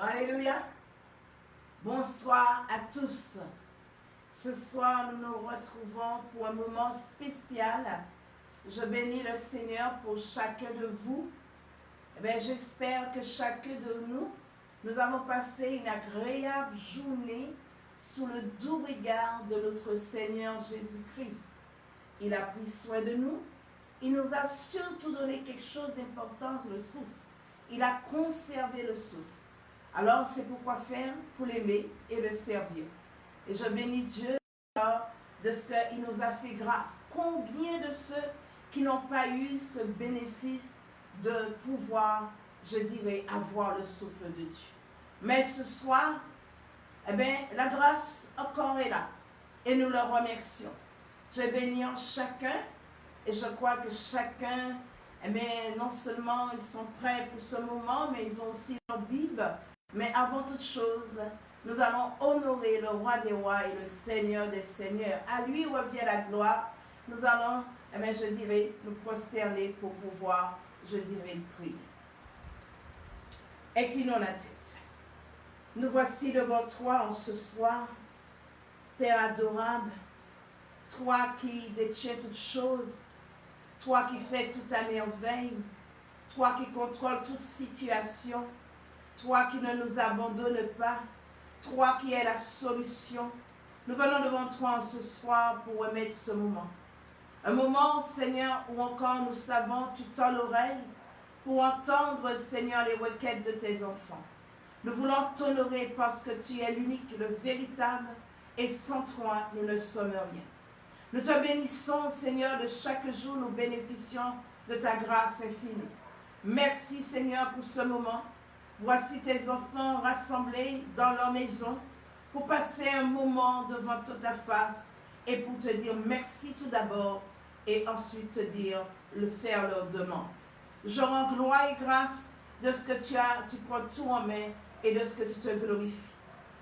Alléluia. Bonsoir à tous. Ce soir, nous nous retrouvons pour un moment spécial. Je bénis le Seigneur pour chacun de vous. J'espère que chacun de nous avons passé une agréable journée sous le doux regard de notre Seigneur Jésus-Christ. Il a pris soin de nous. Il nous a surtout donné quelque chose d'important, le souffle. Il a conservé le souffle. Alors, c'est pourquoi faire pour l'aimer et le servir. Et je bénis Dieu de ce qu'il nous a fait grâce. Combien de ceux qui n'ont pas eu ce bénéfice de pouvoir, je dirais, avoir le souffle de Dieu. Mais ce soir, la grâce encore est là. Et nous le remercions. Je bénis chacun. Et je crois que chacun, non seulement ils sont prêts pour ce moment, mais ils ont aussi leur Bible. Mais avant toute chose, nous allons honorer le roi des rois et le Seigneur des seigneurs. À lui revient la gloire. Nous allons, je dirais, nous prosterner pour pouvoir, je dirais, prier. Inclinons la tête. Nous voici devant toi en ce soir, Père adorable, toi qui détiens toutes choses, toi qui fais tout à merveille, toi qui contrôles toute situation, toi qui ne nous abandonnes pas, toi qui es la solution. Nous venons devant toi en ce soir pour remettre ce moment. Un moment, Seigneur, où encore nous savons, tu tends l'oreille pour entendre, Seigneur, les requêtes de tes enfants. Nous voulons t'honorer parce que tu es l'unique, le véritable, et sans toi, nous ne sommes rien. Nous te bénissons, Seigneur, de chaque jour, nous bénéficions de ta grâce infinie. Merci, Seigneur, pour ce moment. Voici tes enfants rassemblés dans leur maison pour passer un moment devant toute ta face et pour te dire merci tout d'abord et ensuite te dire, faire leur demande. Je rends gloire et grâce de ce que tu prends tout en main et de ce que tu te glorifies.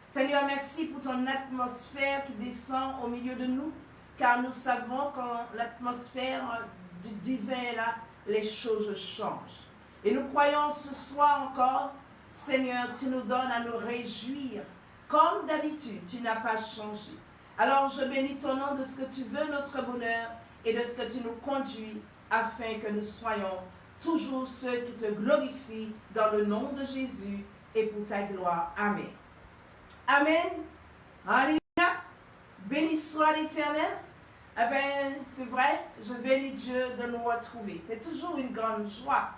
Seigneur, merci pour ton atmosphère qui descend au milieu de nous, car nous savons quand l'atmosphère du divin est là, les choses changent. Et nous croyons ce soir encore, Seigneur, tu nous donnes à nous réjouir. Comme d'habitude, tu n'as pas changé. Alors je bénis ton nom de ce que tu veux notre bonheur et de ce que tu nous conduis afin que nous soyons toujours ceux qui te glorifient dans le nom de Jésus et pour ta gloire. Amen. Amen. Alléluia. Béni soit l'Éternel. C'est vrai, je bénis Dieu de nous retrouver. C'est toujours une grande joie.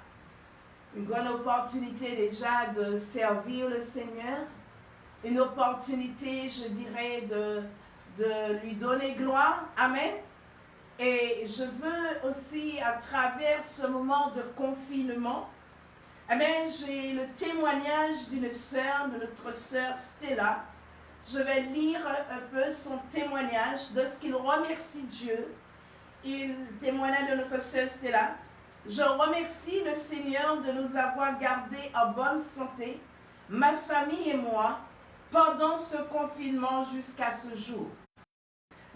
Une grande opportunité déjà de servir le Seigneur, une opportunité, je dirais, de lui donner gloire. Amen. Et je veux aussi, à travers ce moment de confinement, j'ai le témoignage d'une sœur, de notre sœur Stella. Je vais lire un peu son témoignage de ce qu'il remercie Dieu. Il témoignait de notre sœur Stella. Je remercie le Seigneur de nous avoir gardés en bonne santé, ma famille et moi, pendant ce confinement jusqu'à ce jour.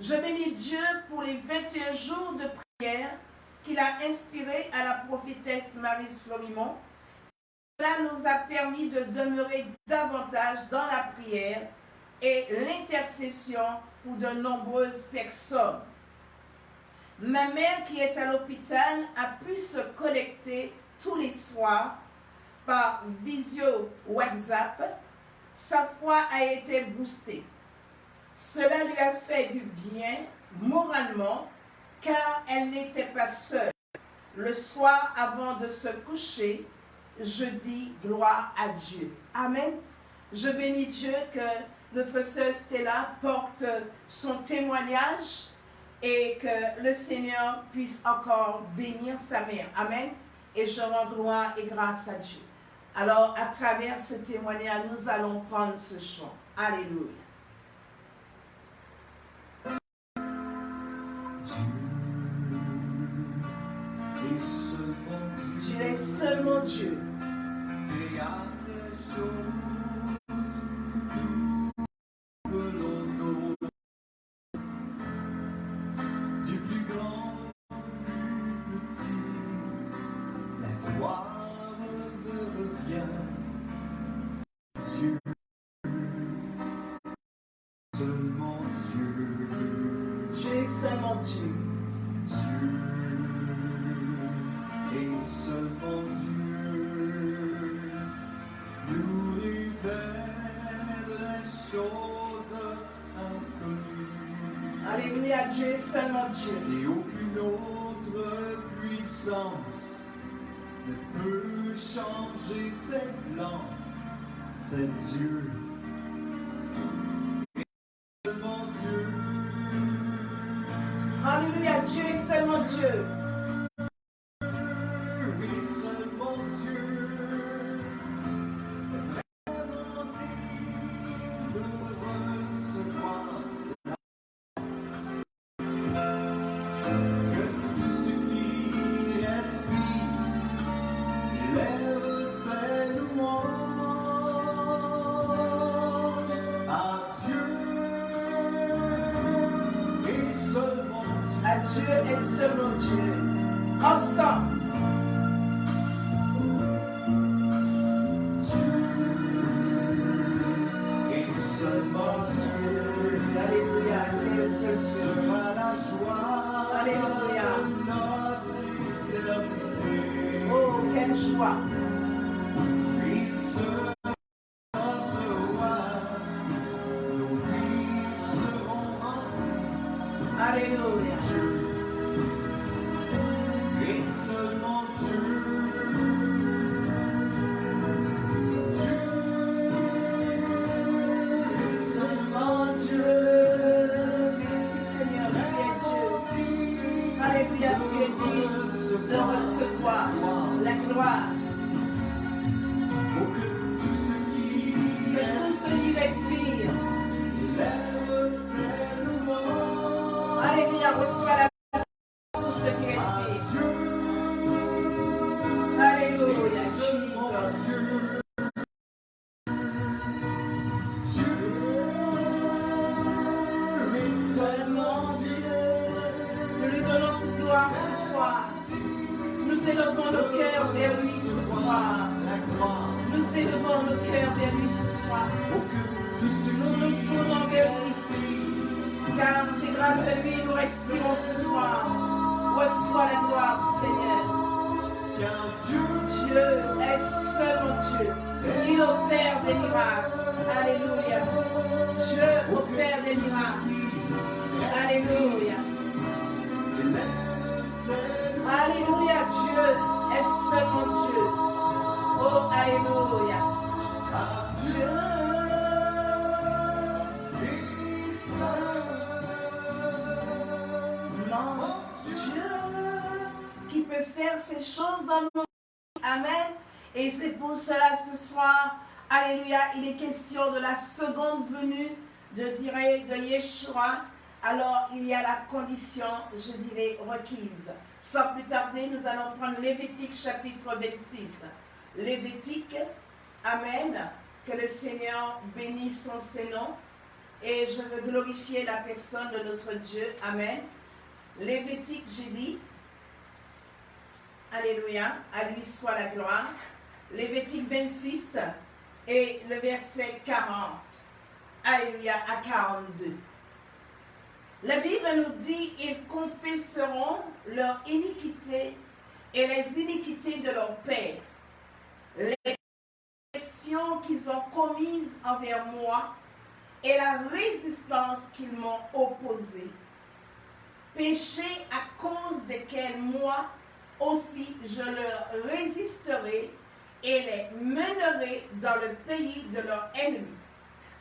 Je bénis Dieu pour les 21 jours de prière qu'il a inspirés à la prophétesse Maryse Florimond. Cela nous a permis de demeurer davantage dans la prière et l'intercession pour de nombreuses personnes. Ma mère qui est à l'hôpital a pu se connecter tous les soirs par visio WhatsApp. Sa foi a été boostée. Cela lui a fait du bien moralement car elle n'était pas seule. Le soir avant de se coucher, je dis gloire à Dieu. Amen. Je bénis Dieu que notre sœur Stella porte son témoignage et que le Seigneur puisse encore bénir sa mère. Amen. Et je rends gloire et grâce à Dieu. Alors, à travers ce témoignage, nous allons prendre ce chant. Alléluia. Tu es seulement Dieu. Et à ces choses. Dieu. Dieu et seulement Dieu nous révèle les choses inconnues. Alléluia, Dieu est seulement Dieu. Et aucune autre puissance ne peut changer ses plans. C'est Dieu. Seulement Dieu. Alléluia, Dieu est seulement Dieu. Oui, seulement Dieu est vraiment digne de recevoir que tout ce qui respire lève ses louanges à Dieu et seulement Dieu. À Dieu et seulement Dieu. Ensemble. Et seulement Dieu Alléluia, Dieu est seul Dieu. sera la joie Alléluia. de notre éternité. Oh, quelle joie. Il sera notre roi, nos vies seront remplies. Alléluia. Dieu et seulement Dieu. Dieu et Seulement Dieu. Merci Seigneur, tu es Dieu. Alléluia, tu es digne de recevoir la gloire. Oh, que tout ce qui Que tout ce qui respire. lève ses louanges Alléluia, reçois la gloire de tout ce qui à respire. Dieu. Alléluia, Seulement Jesus. Dieu. Dieu et Seulement Dieu. Nous lui donnons toute gloire ce soir. Nous élevons nos cœurs vers lui ce soir. la gloire. Nous élevons nos cœurs vers lui ce soir. Oh, que tout ce Nous nous qui tournons vers lui. Car c'est grâce à lui que nous respirons ce soir. Reçois la gloire, Seigneur. car Dieu Dieu est seulement Dieu. Il opère des miracles. Alléluia. Dieu opère des miracles. Alléluia. lève ses Alléluia. Dieu est seulement Dieu. Oh, Alléluia. Dieu est seulement Dieu qui peut faire ces choses dans nos vies. Amen. Et c'est pour cela ce soir, alléluia, il est question de la seconde venue de Yeshua. Alors il y a la condition, je dirais, requise. Sans plus tarder, nous allons prendre Lévitique chapitre 26. Lévitique, amen. Que le Seigneur bénisse son Sénon. Et je veux glorifier la personne de notre Dieu. Amen. Lévitique, j'ai dit. Alléluia. À lui soit la gloire. Lévitique 26 et le verset 40. Alléluia. À 42. La Bible nous dit, ils confesseront leur iniquité et les iniquités de leur père. Les actions qu'ils ont commises envers moi et la résistance qu'ils m'ont opposée. Péchés à cause desquels moi aussi je leur résisterai et les mènerai dans le pays de leurs ennemis.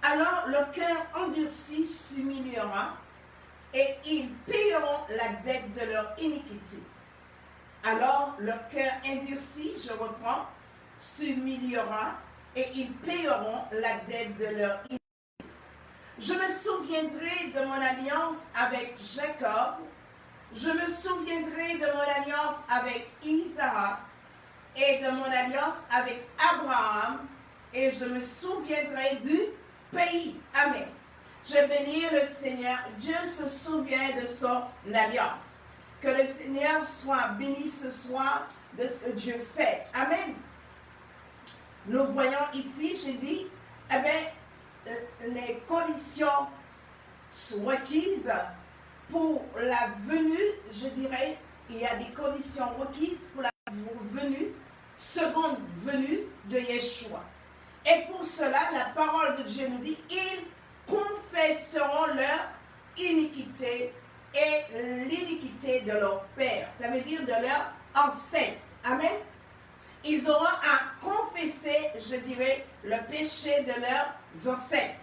Alors le cœur endurci s'humiliera et ils paieront la dette de leur iniquité. Alors le cœur endurci, je reprends, s'humiliera et ils paieront la dette de leur iniquité. Je me souviendrai de mon alliance avec Jacob, je me souviendrai de mon alliance avec Isaac et de mon alliance avec Abraham, et je me souviendrai du pays. Amen. Je bénis le Seigneur. Dieu se souvient de son alliance. Que le Seigneur soit béni ce soir de ce que Dieu fait. Amen. Nous voyons ici, j'ai dit, eh bien, les conditions requises pour la venue, je dirais, il y a des conditions requises pour la venue, seconde venue de Yeshua. Et pour cela, la parole de Dieu nous dit, ils confesseront leur iniquité et l'iniquité de leur père. Ça veut dire de leur ancêtre. Amen. Ils auront à confesser, je dirais, le péché de leurs ancêtres.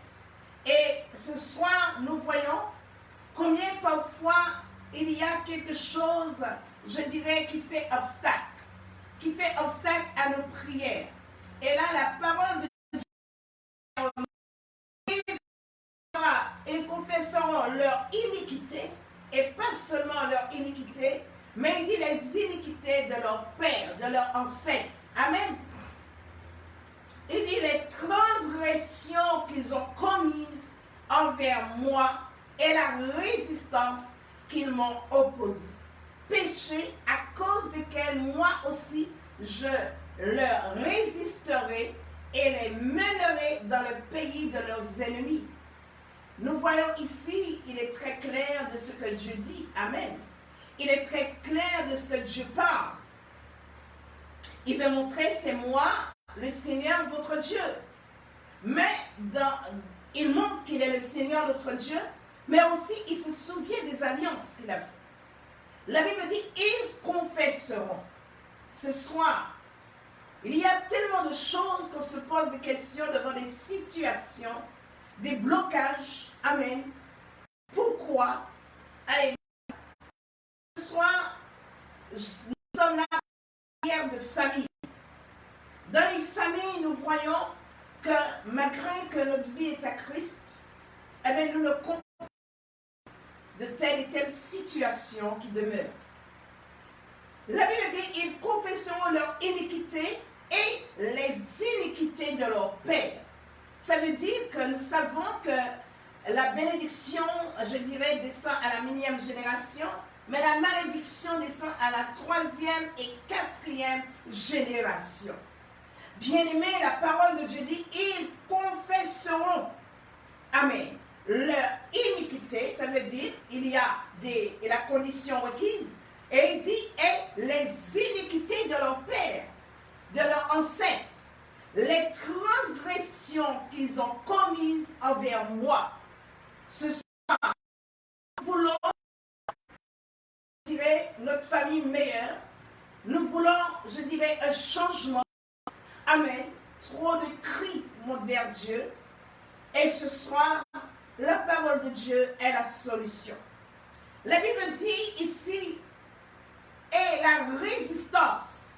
Et ce soir, nous voyons combien parfois il y a quelque chose, je dirais, qui fait obstacle à nos prières. Et là, la parole de Dieu, ils confesseront leur iniquité, et pas seulement leur iniquité, mais il dit les iniquités de leur père, de leur ancêtre. Amen. Il dit les transgressions qu'ils ont commises envers moi et la résistance qu'ils m'ont opposée. Péché à cause desquels moi aussi je leur résisterai et les mènerai dans le pays de leurs ennemis. Nous voyons ici, il est très clair de ce que Dieu dit. Amen. Il est très clair de ce que Dieu parle. Il veut montrer, c'est moi, le Seigneur, votre Dieu. Mais il montre qu'il est le Seigneur, notre Dieu, mais aussi il se souvient des alliances qu'il a faites. La Bible dit, ils confesseront. Ce soir, il y a tellement de choses qu'on se pose des questions devant des situations, des blocages. Amen. Pourquoi? Allez, ce soir, nous sommes là de famille. Dans les familles, nous voyons que malgré que notre vie est à Christ, eh bien, nous ne comprenons de telle et telle situation qui demeure. La Bible dit, ils confesseront leur iniquité et les iniquités de leur père. Ça veut dire que nous savons que la bénédiction, je dirais, descend à la 1000e génération, mais la malédiction descend à la 3e et 4e génération. Bien-aimé, la parole de Dieu dit, ils confesseront, amen, leur iniquité, ça veut dire, il y a la condition requise, et il dit, et les iniquités de leur père, de leur ancêtre, les transgressions qu'ils ont commises envers moi. Ce soir, nous voulons notre famille meilleure. Nous voulons, je dirais, un changement. Amen. Trop de cris montent vers Dieu. Et ce soir, la parole de Dieu est la solution. La Bible dit ici, et la résistance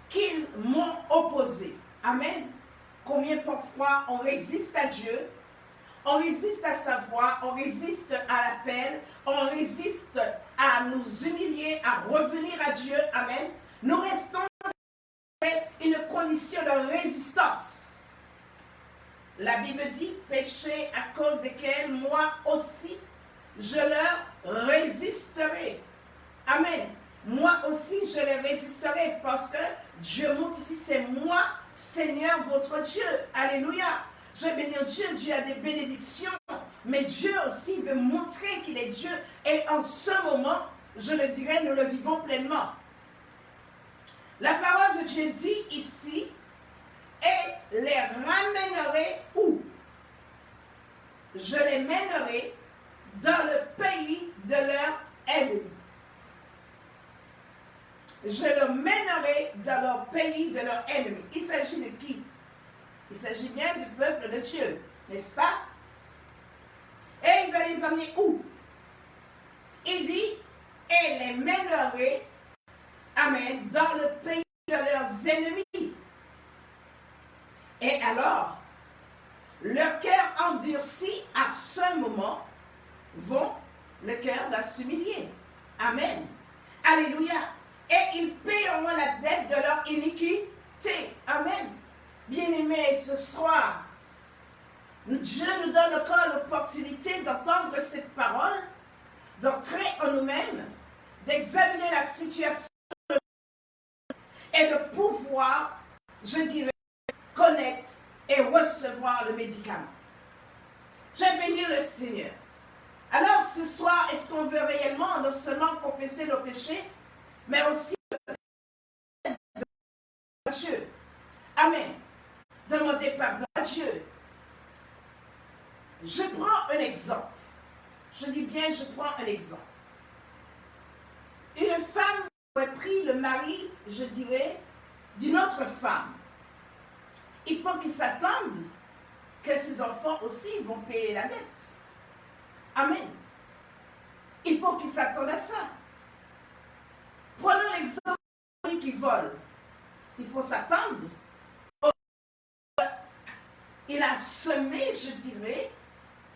qu'ils m'ont opposée. Amen. Combien parfois on résiste à Dieu, on résiste à sa voix, on résiste à l'appel, on résiste à nous humilier, à revenir à Dieu. Amen. Nous restons dans une condition de résistance. La Bible dit, péché à cause desquels moi aussi, je leur résisterai. Amen. Moi aussi, je les résisterai parce que Dieu montre ici, c'est moi, Seigneur, votre Dieu. Alléluia. Je vais bénir Dieu, Dieu a des bénédictions, mais Dieu aussi veut montrer qu'il est Dieu. Et en ce moment, je le dirais, nous le vivons pleinement. La parole de Dieu dit ici, et les ramènerai où? Je les mènerai dans le pays de leur ennemi. Je le mènerai dans leur pays de leur ennemi. Il s'agit de qui? Il s'agit bien du peuple de Dieu, n'est-ce pas? Et il va les emmener où? Il dit, et les mènerai, amen, dans le pays de leurs ennemis. Et alors, leur cœur endurci à ce moment, le cœur va s'humilier. Amen. Alléluia. Et ils paieront la dette de leur iniquité. Amen. Bien-aimés, ce soir, Dieu nous donne encore l'opportunité d'entendre cette parole, d'entrer en nous-mêmes, d'examiner la situation et de pouvoir, je dirais, connaître et recevoir le médicament. Je vais bénir le Seigneur. Alors ce soir, est-ce qu'on veut réellement non seulement confesser nos péchés, mais aussi à Dieu? Amen. Demander pardon à Dieu. Je prends un exemple. Je dis bien, je prends un exemple. Une femme aurait pris le mari, je dirais, d'une autre femme. Il faut qu'il s'attende que ses enfants aussi vont payer la dette. Amen. Il faut qu'il s'attende à ça. Prenons l'exemple d'un mari qui vole. Il faut s'attendre. Il a semé, je dirais,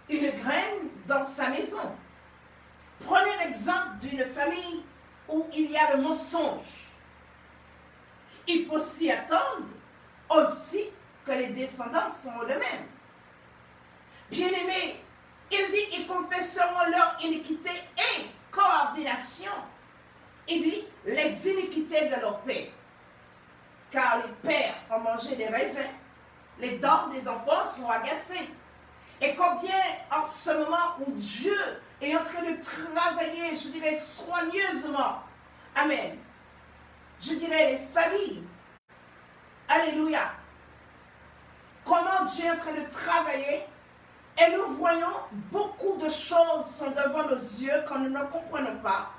une graine dans sa maison. Prenez l'exemple d'une famille où il y a le mensonge. Il faut s'y attendre aussi que les descendants sont les mêmes. Bien-aimés, il dit, ils confesseront leur iniquité et coordination. Il dit, les iniquités de leur père. Car les pères ont mangé des raisins, les dents des enfants sont agacées. Et combien en ce moment où Dieu est en train de travailler, je dirais soigneusement, amen, je dirais les familles, alléluia, comment Dieu est en train de travailler, et nous voyons beaucoup de choses sont devant nos yeux que nous ne comprenons pas,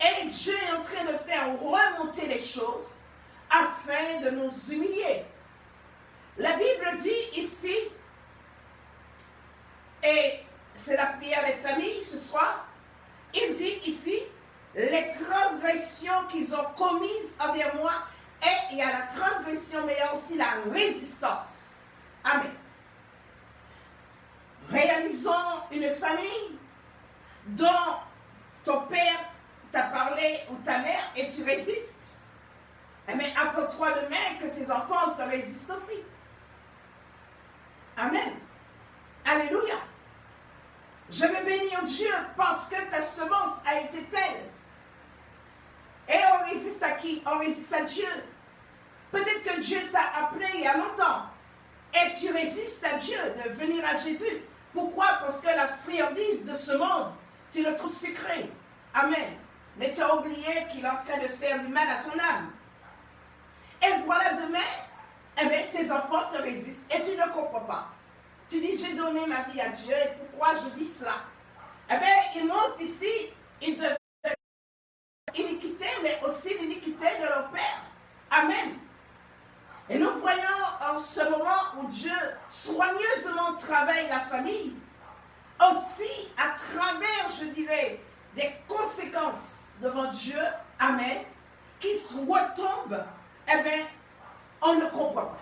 et Dieu est en train de faire remonter les choses afin de nous humilier. La Bible dit ici, et c'est la prière des familles ce soir, il dit ici, les transgressions qu'ils ont commises envers moi, et il y a la transgression, mais il y a aussi la résistance. Amen. Réalisons une famille dont ton père t'a parlé ou ta mère et tu résistes. Mais attends-toi demain que tes enfants te résistent aussi. Amen. Alléluia. Je veux bénir Dieu parce que ta semence a été telle. Et on résiste à qui? On résiste à Dieu. Peut-être que Dieu t'a appelé il y a longtemps. Et tu résistes à Dieu de venir à Jésus. Pourquoi? Parce que la friandise de ce monde, tu le trouves sucré. Amen. Mais tu as oublié qu'il est en train de faire du mal à ton âme. Et voilà demain, eh bien, tes enfants te résistent et tu ne comprends pas. Tu dis, j'ai donné ma vie à Dieu et pourquoi je vis cela? Eh bien, ils montent ici, ils deviennent l'iniquité, mais aussi l'iniquité de leur père. Amen. Et nous voyons en ce moment où Dieu soigneusement travaille la famille, aussi à travers, je dirais, des conséquences devant Dieu, amen, qui retombent, eh bien, on ne comprend pas.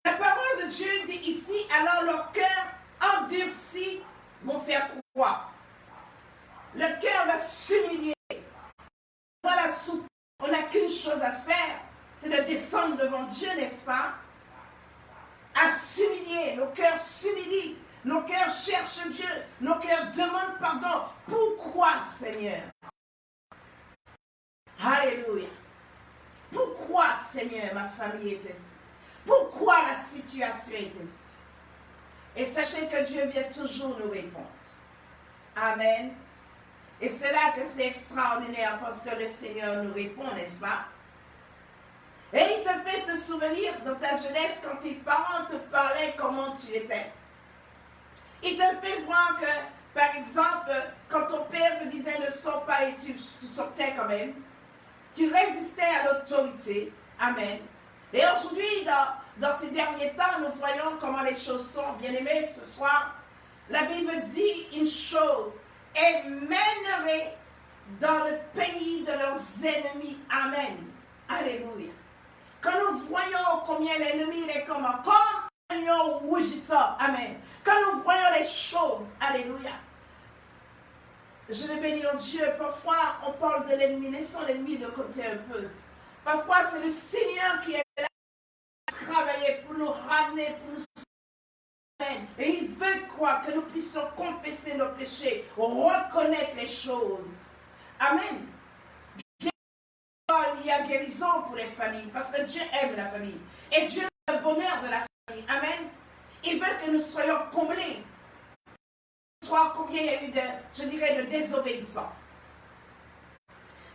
La parole de Dieu dit ici, alors leur cœur endurci vont faire quoi? Le cœur va s'humilier. Voilà, on n'a qu'une chose à faire, c'est de descendre devant Dieu, n'est-ce pas? À s'humilier, nos cœurs s'humilient, nos cœurs cherchent Dieu, nos cœurs demandent pardon. Pourquoi, Seigneur? Alléluia. Pourquoi, Seigneur, ma famille est ainsi? Pourquoi la situation est ainsi? Et sachez que Dieu vient toujours nous répondre. Amen. Et c'est là que c'est extraordinaire parce que le Seigneur nous répond, n'est-ce pas? Et il te fait te souvenir dans ta jeunesse quand tes parents te parlaient comment tu étais. Il te fait voir que, par exemple, quand ton père te disait ne sors pas et tu sortais quand même, tu résistais à l'autorité. Amen. Et aujourd'hui, dans ces derniers temps, nous voyons comment les choses sont. Bien-aimés, ce soir, la Bible dit une chose, et mènerait dans le pays de leurs ennemis. Amen. Alléluia. Quand nous voyons combien l'ennemi est comme un lion rougissant. Amen. Quand nous voyons les choses. Alléluia. Je vais bénir Dieu. Parfois, on parle de l'ennemi. Laissons l'ennemi de côté un peu. Parfois, c'est le Seigneur qui est là pour travailler, pour nous ramener, pour nous sauver. Et il veut quoi? Que nous puissions confesser nos péchés, reconnaître les choses. Amen. Il y a guérison pour les familles, parce que Dieu aime la famille. Et Dieu veut le bonheur de la famille. Amen. Il veut que nous soyons comblés. Soit combien il y a eu je dirais, de désobéissance.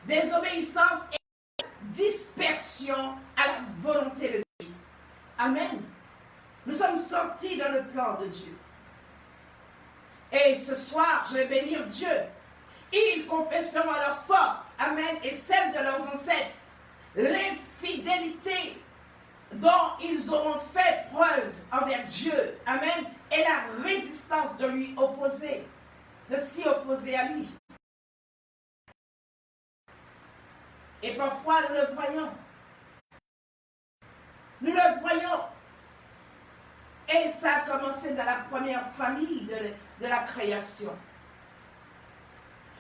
Désobéissance et dispersion à la volonté de Dieu. Amen. Nous sommes sortis dans le plan de Dieu. Et ce soir, je vais bénir Dieu. Ils confesseront leur faute, amen, et celle de leurs ancêtres, l'infidélité dont ils auront fait preuve envers Dieu, amen, et la résistance de lui opposer, de s'y opposer à lui. Et parfois, nous le voyons. Nous le voyons. Et ça a commencé dans la première famille de la création.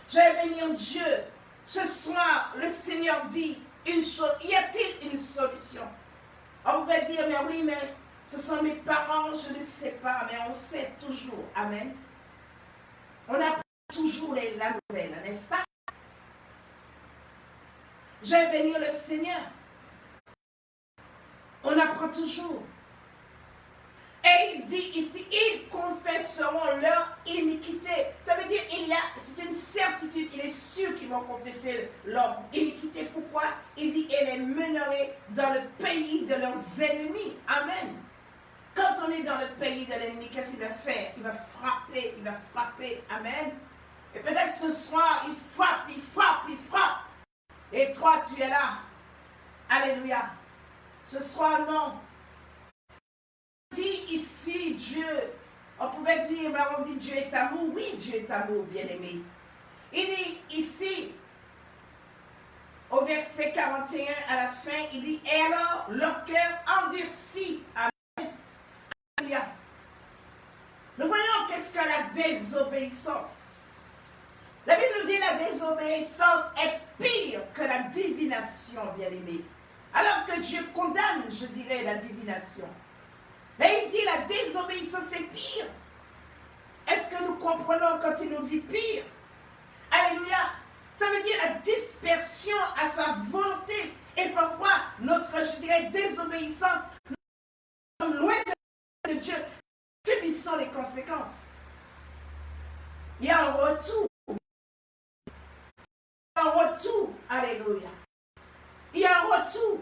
Je vais bénir Dieu. Ce soir, le Seigneur dit une chose. Y a-t-il une solution? On va dire, mais oui, mais ce sont mes parents, je ne sais pas, mais on sait toujours. Amen. On apprend toujours la nouvelle, n'est-ce pas? Je vais bénir le Seigneur. On apprend toujours. Et il dit ici, ils confesseront leur iniquité. Ça veut dire, c'est une certitude, il est sûr qu'ils vont confesser leur iniquité. Pourquoi? Il dit, et les mènerait dans le pays de leurs ennemis. Amen. Quand on est dans le pays de l'ennemi, qu'est-ce qu'il va faire? Il va frapper, il va frapper. Amen. Et peut-être ce soir, il frappe, il frappe, il frappe. Et toi, tu es là. Alléluia. Ce soir, non. Dit ici Dieu, on pouvait dire, on dit Dieu est amour. Oui, Dieu est amour, bien-aimé. Il dit ici, au verset 41 à la fin, il dit, et alors leur cœur endurci. Amen. Alléluia. Nous voyons qu'est-ce que la désobéissance. La Bible nous dit la désobéissance est pire que la divination, bien-aimé. Alors que Dieu condamne, je dirais, la divination. Mais il dit la désobéissance est pire. Est-ce que nous comprenons quand il nous dit pire? Alléluia. Ça veut dire la dispersion à sa volonté. Et parfois, notre, je dirais, désobéissance, nous sommes loin de Dieu. Subissons les conséquences. Il y a un retour. Il y a un retour. Alléluia. Il y a un retour.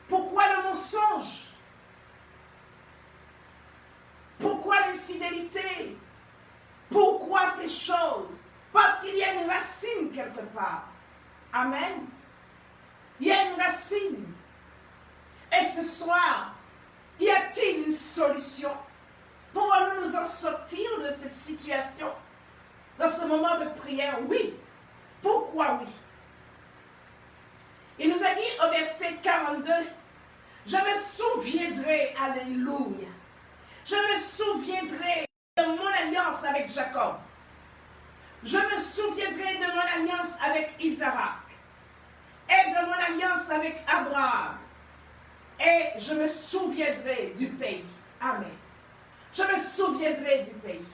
Pourquoi le mensonge? Pourquoi l'infidélité? Pourquoi ces choses? Parce qu'il y a une racine quelque part. Amen. Il y a une racine. Et ce soir, y a-t-il une solution? Pouvons-nous nous en sortir de cette situation? Dans ce moment de prière, oui. Pourquoi oui? Il nous a dit au verset 42, je me souviendrai, alléluia. Je me souviendrai de mon alliance avec Jacob. Je me souviendrai de mon alliance avec Isaac. Et de mon alliance avec Abraham. Et je me souviendrai du pays. Amen. Je me souviendrai du pays.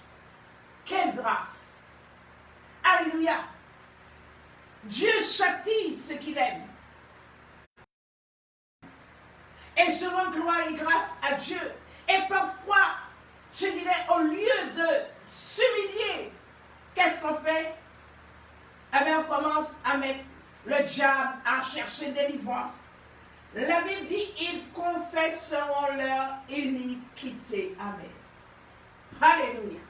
Quelle grâce. Alléluia. Dieu châtie ce qu'il aime. Et je rends gloire et grâce à Dieu. Et parfois, je dirais, au lieu de s'humilier, qu'est-ce qu'on fait? Eh bien, on commence à mettre le diable à chercher délivrance. La Bible dit, ils confesseront leur iniquité. Amen. Alléluia.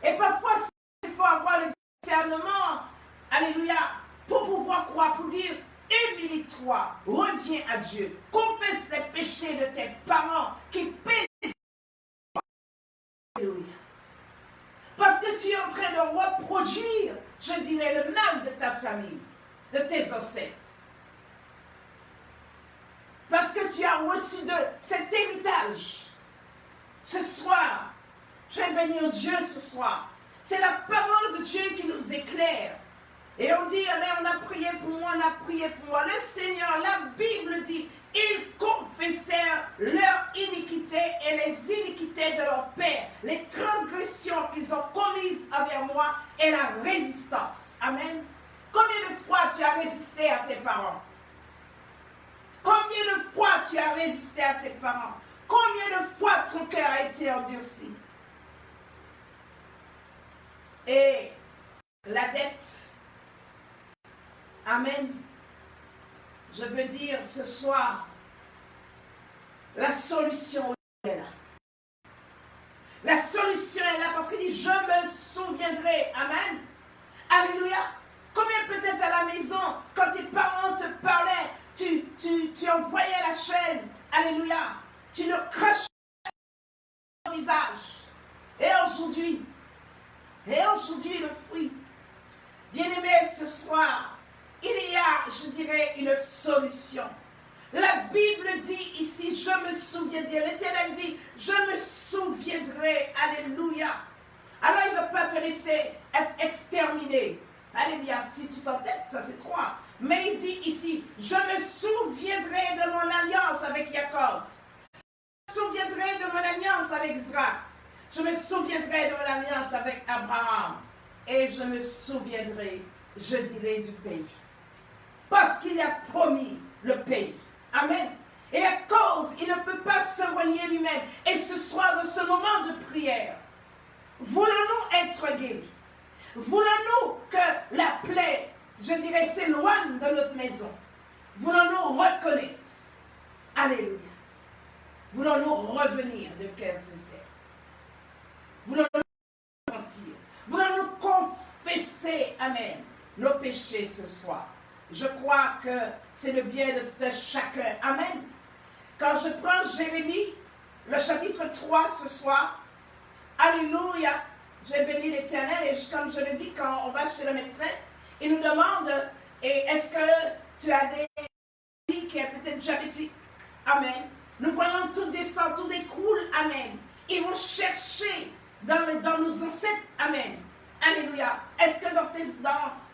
Et parfois, il faut avoir le discernement, alléluia, pour pouvoir croire, pour dire, humilie-toi, reviens à Dieu, confesse les péchés de tes parents qui pèsent. Alléluia. Parce que tu es en train de reproduire, je dirais, le mal de ta famille, de tes ancêtres. Parce que tu as reçu de cet héritage. Ce soir, je vais bénir Dieu ce soir. C'est la parole de Dieu qui nous éclaire. Et on dit, on a prié pour moi, on a prié pour moi. Le Seigneur, la Bible dit, ils confessèrent leur iniquité et les iniquités de leur père, les transgressions qu'ils ont commises envers moi et la résistance. Amen. Combien de fois tu as résisté à tes parents? Combien de fois tu as résisté à tes parents? Combien de fois ton cœur a été endurci? et la dette. Amen. Je veux dire ce soir, la solution est là. La solution est là parce qu'il dit, je me souviendrai. Amen. Alléluia. Combien peut-être à la maison, quand tes parents te parlaient, tu envoyais la chaise. Alléluia. Tu le crachais dans le visage. Et aujourd'hui, le fruit. Bien-aimé, ce soir, il y a, je dirais, une solution. La Bible dit ici, je me souviendrai. L'Éternel dit, je me souviendrai. Alléluia. Alors il ne veut pas te laisser être exterminé. Alléluia. Si tu t'entêtes, ça c'est 3. Mais il dit ici, je me souviendrai de mon alliance avec Jacob. Je me souviendrai de mon alliance avec Isaac. Je me souviendrai de mon alliance avec Abraham. Et je me souviendrai, je dirai, du pays. Parce qu'il a promis le pays. Amen. Et à cause, il ne peut pas se renier lui-même. Et ce soir, dans ce moment de prière, voulons-nous être guéris? Voulons-nous que la plaie, je dirais, s'éloigne de notre maison? Voulons-nous reconnaître? Alléluia. Voulons-nous revenir de cœur sincère? Voulons-nous mentir? Voulons-nous confesser, amen, nos péchés ce soir? Je crois que c'est le bien de tout un chacun. Amen. Quand je prends Jérémie, le chapitre 3 ce soir, alléluia, j'ai béni l'Éternel et comme je le dis, quand on va chez le médecin, il nous demande, est-ce que tu as des filles qui est peut-être diabétique? Amen. Nous voyons tout descend, tout découle. Amen. Ils vont chercher dans nos ancêtres. Amen. Alléluia. Est-ce que dans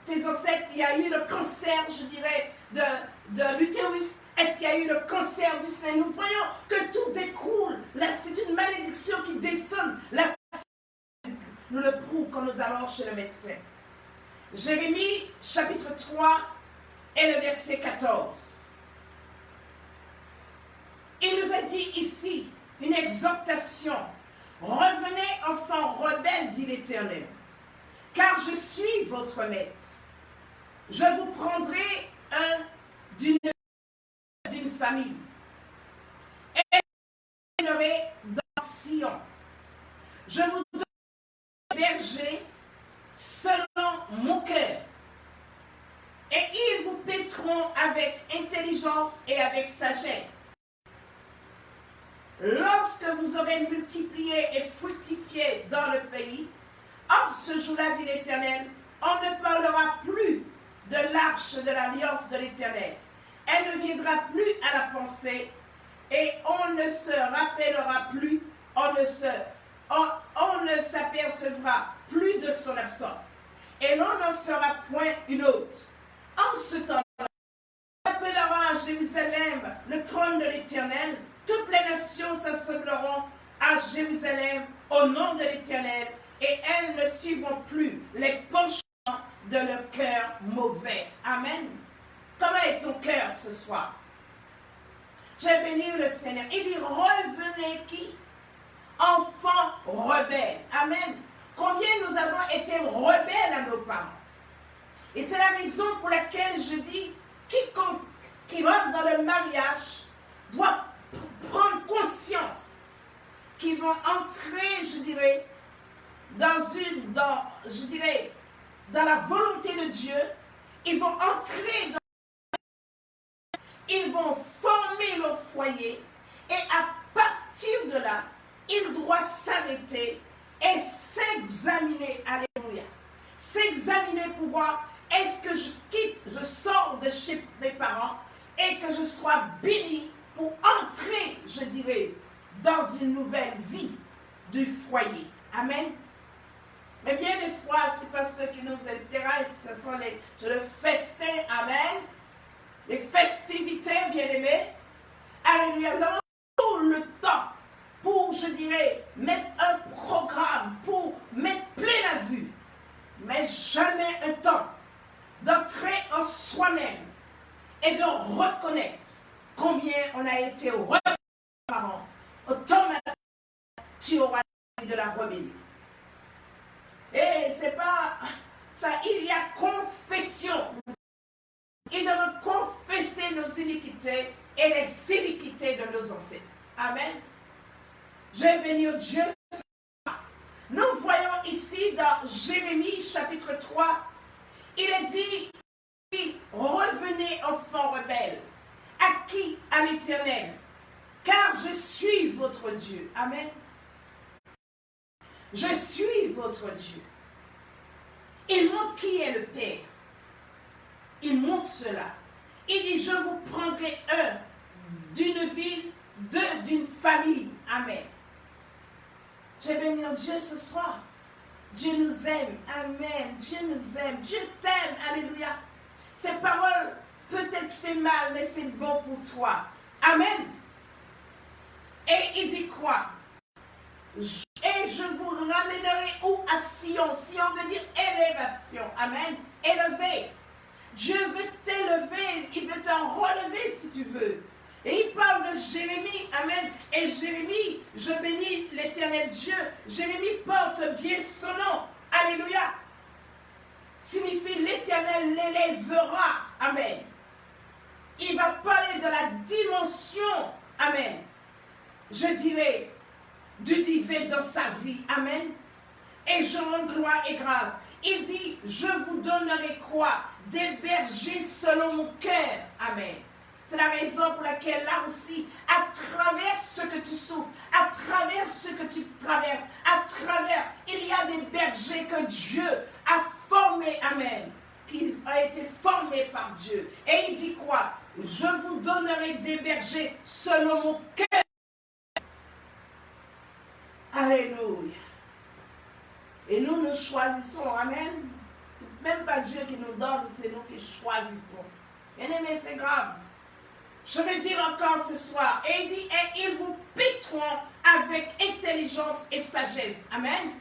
tes ancêtres, il y a eu le cancer, je dirais, de l'utérus? Est-ce qu'il y a eu le cancer du sein? Nous voyons que tout découle. Là, c'est une malédiction qui descend. La nous le prouve quand nous allons chez le médecin. Jérémie, chapitre 3, et le verset 14. Il nous a dit ici une exhortation. Revenez, enfants rebelles, dit l'Éternel, car je suis votre maître. Je vous prendrai un d'une famille et je vous mènerai dans Sion. Je vous donnerai des bergers selon mon cœur et ils vous paîtront avec intelligence et avec sagesse. Lorsque vous aurez multiplié et fructifié dans le pays, en ce jour-là, dit l'Éternel, on ne parlera plus de l'arche de l'alliance de l'Éternel. Elle ne viendra plus à la pensée et on ne se rappellera plus, on ne s'apercevra plus de son absence. Et l'on n'en fera point une autre. En ce temps-là, on appellera à Jérusalem le trône de l'Éternel. Toutes les nations s'assembleront à Jérusalem au nom de l'Éternel et elles ne suivront plus les penchants de leur cœur mauvais. Amen. Comment est ton cœur ce soir? J'ai béni le Seigneur. Il dit, revenez qui? Enfants rebelles. Amen. Combien nous avons été rebelles à nos parents? Et c'est la raison pour laquelle je dis, quiconque qui rentre dans le mariage doit prendre conscience qu'ils vont entrer, je dirais, dans la volonté de Dieu. Ils vont entrer dans... Ils vont former leur foyer et à partir de là, ils doivent s'arrêter et s'examiner. Alléluia. S'examiner pour voir, est-ce que je quitte, je sors de chez mes parents et que je sois béni pour entrer, je dirais, dans une nouvelle vie du foyer. Amen. Mais bien des fois, ce n'est pas ce qui nous intéresse, ce sont le festin, amen, les festivités, bien-aimés. Alléluia. Nous avons tout le temps pour, je dirais, mettre un programme, pour mettre plein la vue, mais jamais un temps d'entrer en soi-même et de reconnaître combien on a été rebelle par parents. Automatiquement, tu auras de la rébellion. Et c'est pas ça, il y a confession. Il devons confesser nos iniquités et les iniquités de nos ancêtres. Amen. Je bénis Dieu. Nous voyons ici dans Jérémie chapitre 3, il est dit, revenez enfants rebelles, acquis à l'Éternel, car je suis votre Dieu. Amen. Je suis votre Dieu. Il montre qui est le Père. Il montre cela. Il dit, je vous prendrai un d'une ville, deux d'une famille. Amen. J'ai béni Dieu ce soir. Dieu nous aime. Amen. Dieu nous aime. Dieu t'aime. Alléluia. Ces paroles peut-être fait mal, mais c'est bon pour toi. Amen. Et il dit quoi? Et je vous ramènerai où? À Sion. Sion veut dire élévation. Amen. Élevé. Dieu veut t'élever. Il veut t'en relever si tu veux. Et il parle de Jérémie. Amen. Et Jérémie, je bénis l'Éternel Dieu. Jérémie porte bien son nom. Alléluia. Signifie l'Éternel l'élèvera. Amen. Il va parler de la dimension. Amen. Je dirais du divin dans sa vie. Amen. Et je rends gloire et grâce. Il dit, je vous donnerai quoi? Des bergers selon mon cœur. Amen. C'est la raison pour laquelle là aussi, à travers ce que tu souffres, à travers ce que tu traverses, à travers, il y a des bergers que Dieu a formés. Amen. Qui ont été formés par Dieu. Et il dit quoi? Je vous donnerai des bergers selon mon cœur. Alléluia. Et nous choisissons. Amen. Même pas Dieu qui nous donne, c'est nous qui choisissons. Bien-aimés, c'est grave. Je vais dire encore ce soir. Et il dit, et ils vous paîtront avec intelligence et sagesse. Amen.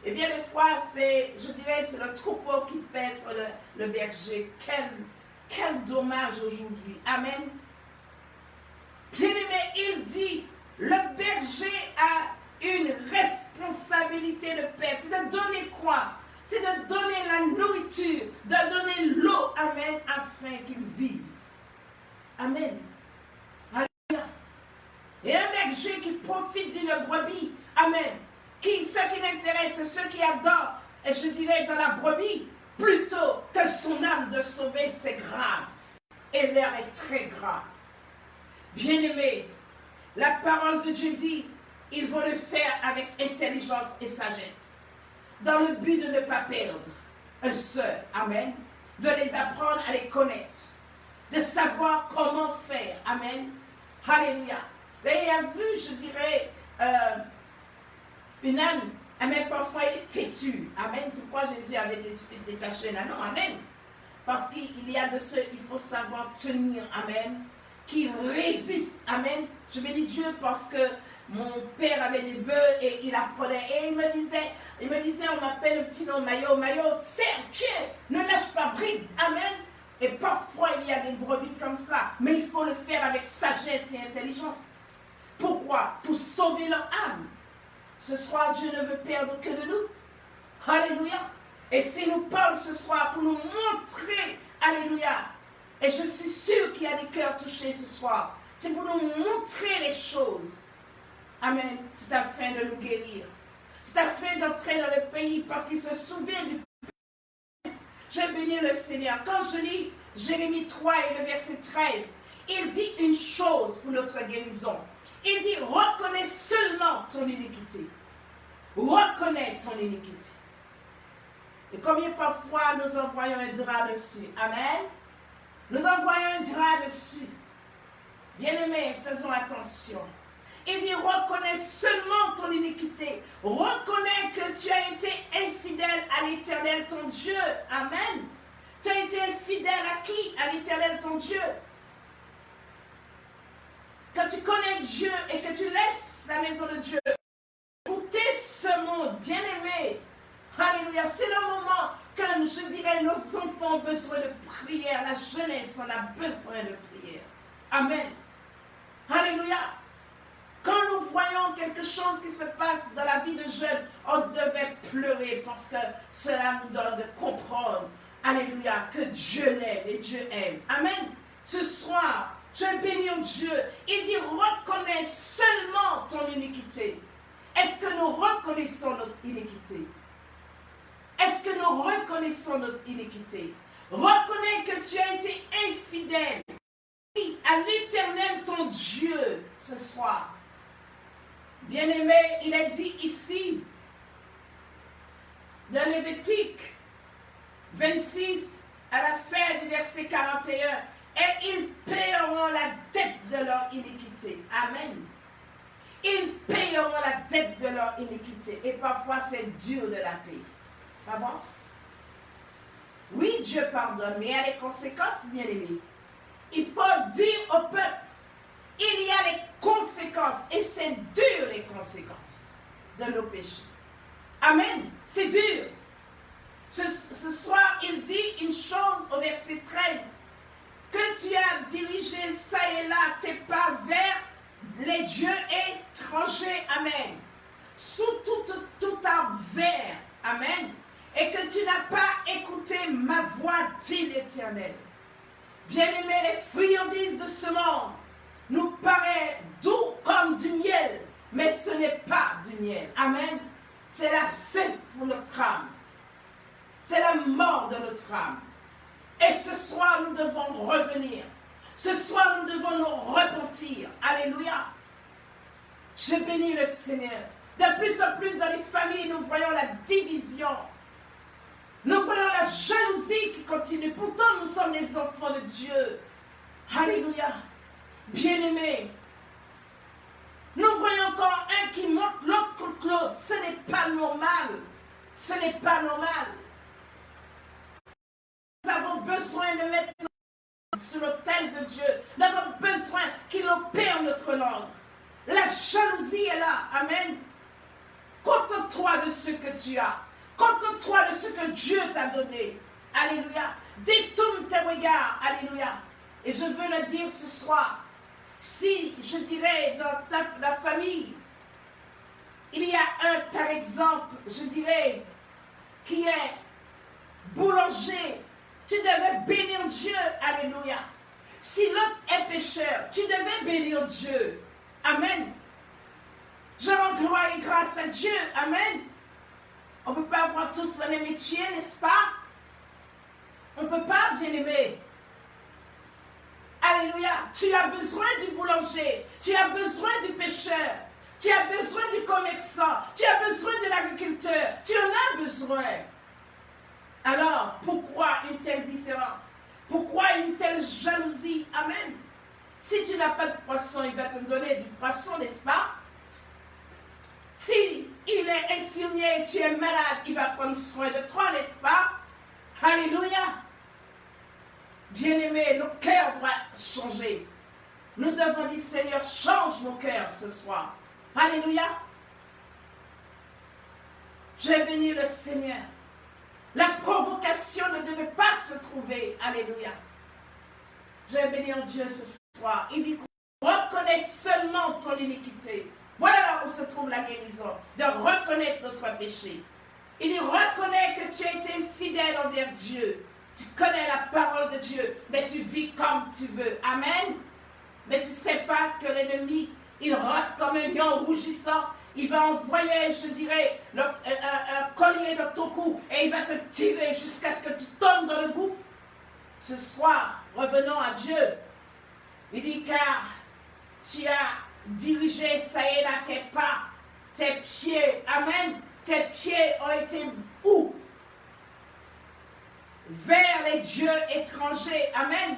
Et bien des fois, je dirais, c'est le troupeau qui pètre le berger. Quel dommage aujourd'hui. Amen. Bien-aimé, il dit, le berger a une responsabilité de paître. C'est de donner quoi? C'est de donner la nourriture, de donner l'eau, amen, afin qu'ils vivent. Amen. Alléluia. Et un berger qui profite d'une brebis, amen, ce qui l'intéresse, c'est ceux qui adorent, et je dirais dans la brebis, plutôt que son âme de sauver, c'est grave. Et l'heure est très grave. Bien-aimé, la parole de Dieu dit, il faut le faire avec intelligence et sagesse, dans le but de ne pas perdre un seul, amen, de les apprendre à les connaître, de savoir comment faire, amen, alléluia. Là, il a vu, je dirais, une âne, amen, parfois il est têtu, amen, pourquoi Jésus avait détaché l'âne, non, amen, parce qu'il y a de ceux, il faut savoir tenir, amen, qui résistent, amen. Je bénis Dieu parce que mon père avait des bœufs et il apprenait. Et il me disait, on m'appelle le petit nom Maillot. Maillot, serre, tiens, ne lâche pas bride. Amen. Et parfois, il y a des brebis comme ça. Mais il faut le faire avec sagesse et intelligence. Pourquoi? Pour sauver leur âme. Ce soir, Dieu ne veut perdre que de nous. Alléluia. Et s'il nous parle ce soir pour nous montrer, alléluia. Et je suis sûre qu'il y a des cœurs touchés ce soir. C'est pour nous montrer les choses. Amen. C'est afin de nous guérir. C'est afin d'entrer dans le pays parce qu'il se souvient du pays. Je bénis le Seigneur. Quand je lis Jérémie 3 et le verset 13, il dit une chose pour notre guérison. Il dit, reconnais seulement ton iniquité. Reconnais ton iniquité. Et combien parfois nous envoyons un drap dessus. Amen. Nous envoyons un drap dessus. Bien-aimés, faisons attention. Il dit, reconnais seulement ton iniquité. Reconnais que tu as été infidèle à l'Éternel, ton Dieu. Amen. Tu as été infidèle à qui? À l'Éternel, ton Dieu. Quand tu connais Dieu et que tu laisses la maison de Dieu, écoutez ce monde, bien-aimé. Alléluia. C'est le moment quand, je dirais, nos enfants ont besoin de prière. La jeunesse en a besoin de prière. Amen. Alléluia. Quand nous voyons que quelque chose qui se passe dans la vie de jeunes, on devait pleurer parce que cela nous donne de comprendre, alléluia, que Dieu l'aime et Dieu aime. Amen. Ce soir, je bénis Dieu. Il dit, reconnais seulement ton iniquité. Est-ce que nous reconnaissons notre iniquité? Est-ce que nous reconnaissons notre iniquité? Reconnais que tu as été infidèle à l'Éternel ton Dieu ce soir. Bien-aimé, il est dit ici, dans Lévitique 26, à la fin du verset 41, et ils paieront la dette de leur iniquité. Amen. Ils paieront la dette de leur iniquité. Et parfois, c'est dur de la payer. Pas bon? Oui, Dieu pardonne, mais il y a les conséquences, bien-aimés. Il faut dire au peuple, il y a les conséquences, et c'est dur les conséquences de nos péchés. Amen. C'est dur. Ce soir, il dit une chose au verset 13, que tu as dirigé ça et là tes pas vers les dieux étrangers. Amen. Sous tout arbre vert. Amen. Et que tu n'as pas écouté ma voix, dit l'Éternel. Bien-aimés, les friandises de ce monde nous paraissent doux comme du miel, mais ce n'est pas du miel. Amen. C'est la scène pour notre âme. C'est la mort de notre âme. Et ce soir, nous devons revenir. Ce soir, nous devons nous repentir. Alléluia. Je bénis le Seigneur. De plus en plus dans les familles, nous voyons la division. Nous voyons la jalousie qui continue. Pourtant, nous sommes les enfants de Dieu. Alléluia. Bien-aimés. Nous voyons encore un qui monte l'autre contre l'autre. Ce n'est pas normal. Ce n'est pas normal. Nous avons besoin de mettre sur l'autel de Dieu. Nous avons besoin qu'il opère notre langue. La jalousie est là. Amen. Contente-toi de ce que tu as. Contente-toi de ce que Dieu t'a donné. Alléluia. Détourne tes regards. Alléluia. Et je veux le dire ce soir. Si, je dirais, dans la famille, il y a un, par exemple, je dirais, qui est boulanger, tu devais bénir Dieu. Alléluia. Si l'autre est pécheur, tu devais bénir Dieu. Amen. Je rends gloire et grâce à Dieu. Amen. On ne peut pas avoir tous le même métier, n'est-ce pas? On ne peut pas, bien-aimé. Alléluia. Tu as besoin du boulanger. Tu as besoin du pêcheur. Tu as besoin du commerçant. Tu as besoin de l'agriculteur. Tu en as besoin. Alors, pourquoi une telle différence? Pourquoi une telle jalousie? Amen. Si tu n'as pas de poisson, il va te donner du poisson, n'est-ce pas? Si il est infirmier et tu es malade, il va prendre soin de toi, n'est-ce pas? Alléluia. Bien-aimés, nos cœurs doivent changer. Nous devons dire, Seigneur, change nos cœurs ce soir. Alléluia. J'ai béni le Seigneur. La provocation ne devait pas se trouver. Alléluia. J'ai béni en Dieu ce soir. Il dit, reconnais seulement ton iniquité. Voilà où se trouve la guérison, de reconnaître notre péché. Il dit, reconnais que tu as été fidèle envers Dieu. Tu connais la parole de Dieu, mais tu vis comme tu veux. Amen. Mais tu ne sais pas que l'ennemi, il rote comme un lion rougissant. Il va envoyer, je dirais, un collier dans ton cou et il va te tirer jusqu'à ce que tu tombes dans le gouffre. Ce soir, revenons à Dieu. Il dit, car tu as dirigé ça et là tes pas, tes pieds. Amen. Tes pieds ont été où? Vers les dieux étrangers. Amen.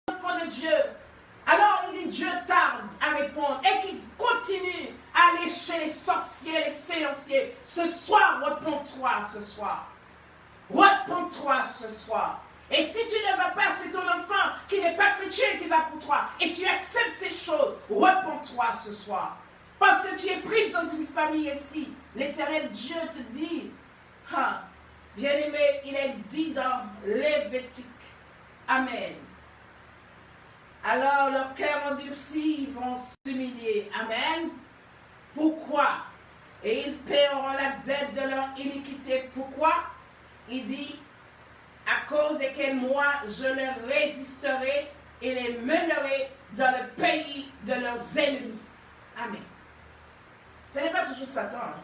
Enfant de Dieu. Alors il dit, Dieu tarde à répondre et qu'il continue à aller chez les sorciers, les séanciers. Ce soir, repens-toi ce soir. Repens-toi ce soir. Et si tu ne vas pas, c'est ton enfant qui n'est pas chrétien qui va pour toi. Et tu acceptes ces choses. Repens-toi ce soir. Parce que tu es prise dans une famille ici. L'Éternel Dieu te dit, bien-aimé, il est dit dans Lévitique. Amen. Alors leurs cœurs endurcis vont s'humilier. Amen. Pourquoi? Et ils paieront la dette de leur iniquité. Pourquoi? Il dit, à cause desquels moi je leur résisterai et les mènerai dans le pays de leurs ennemis. Amen. Ce n'est pas toujours Satan. Hein?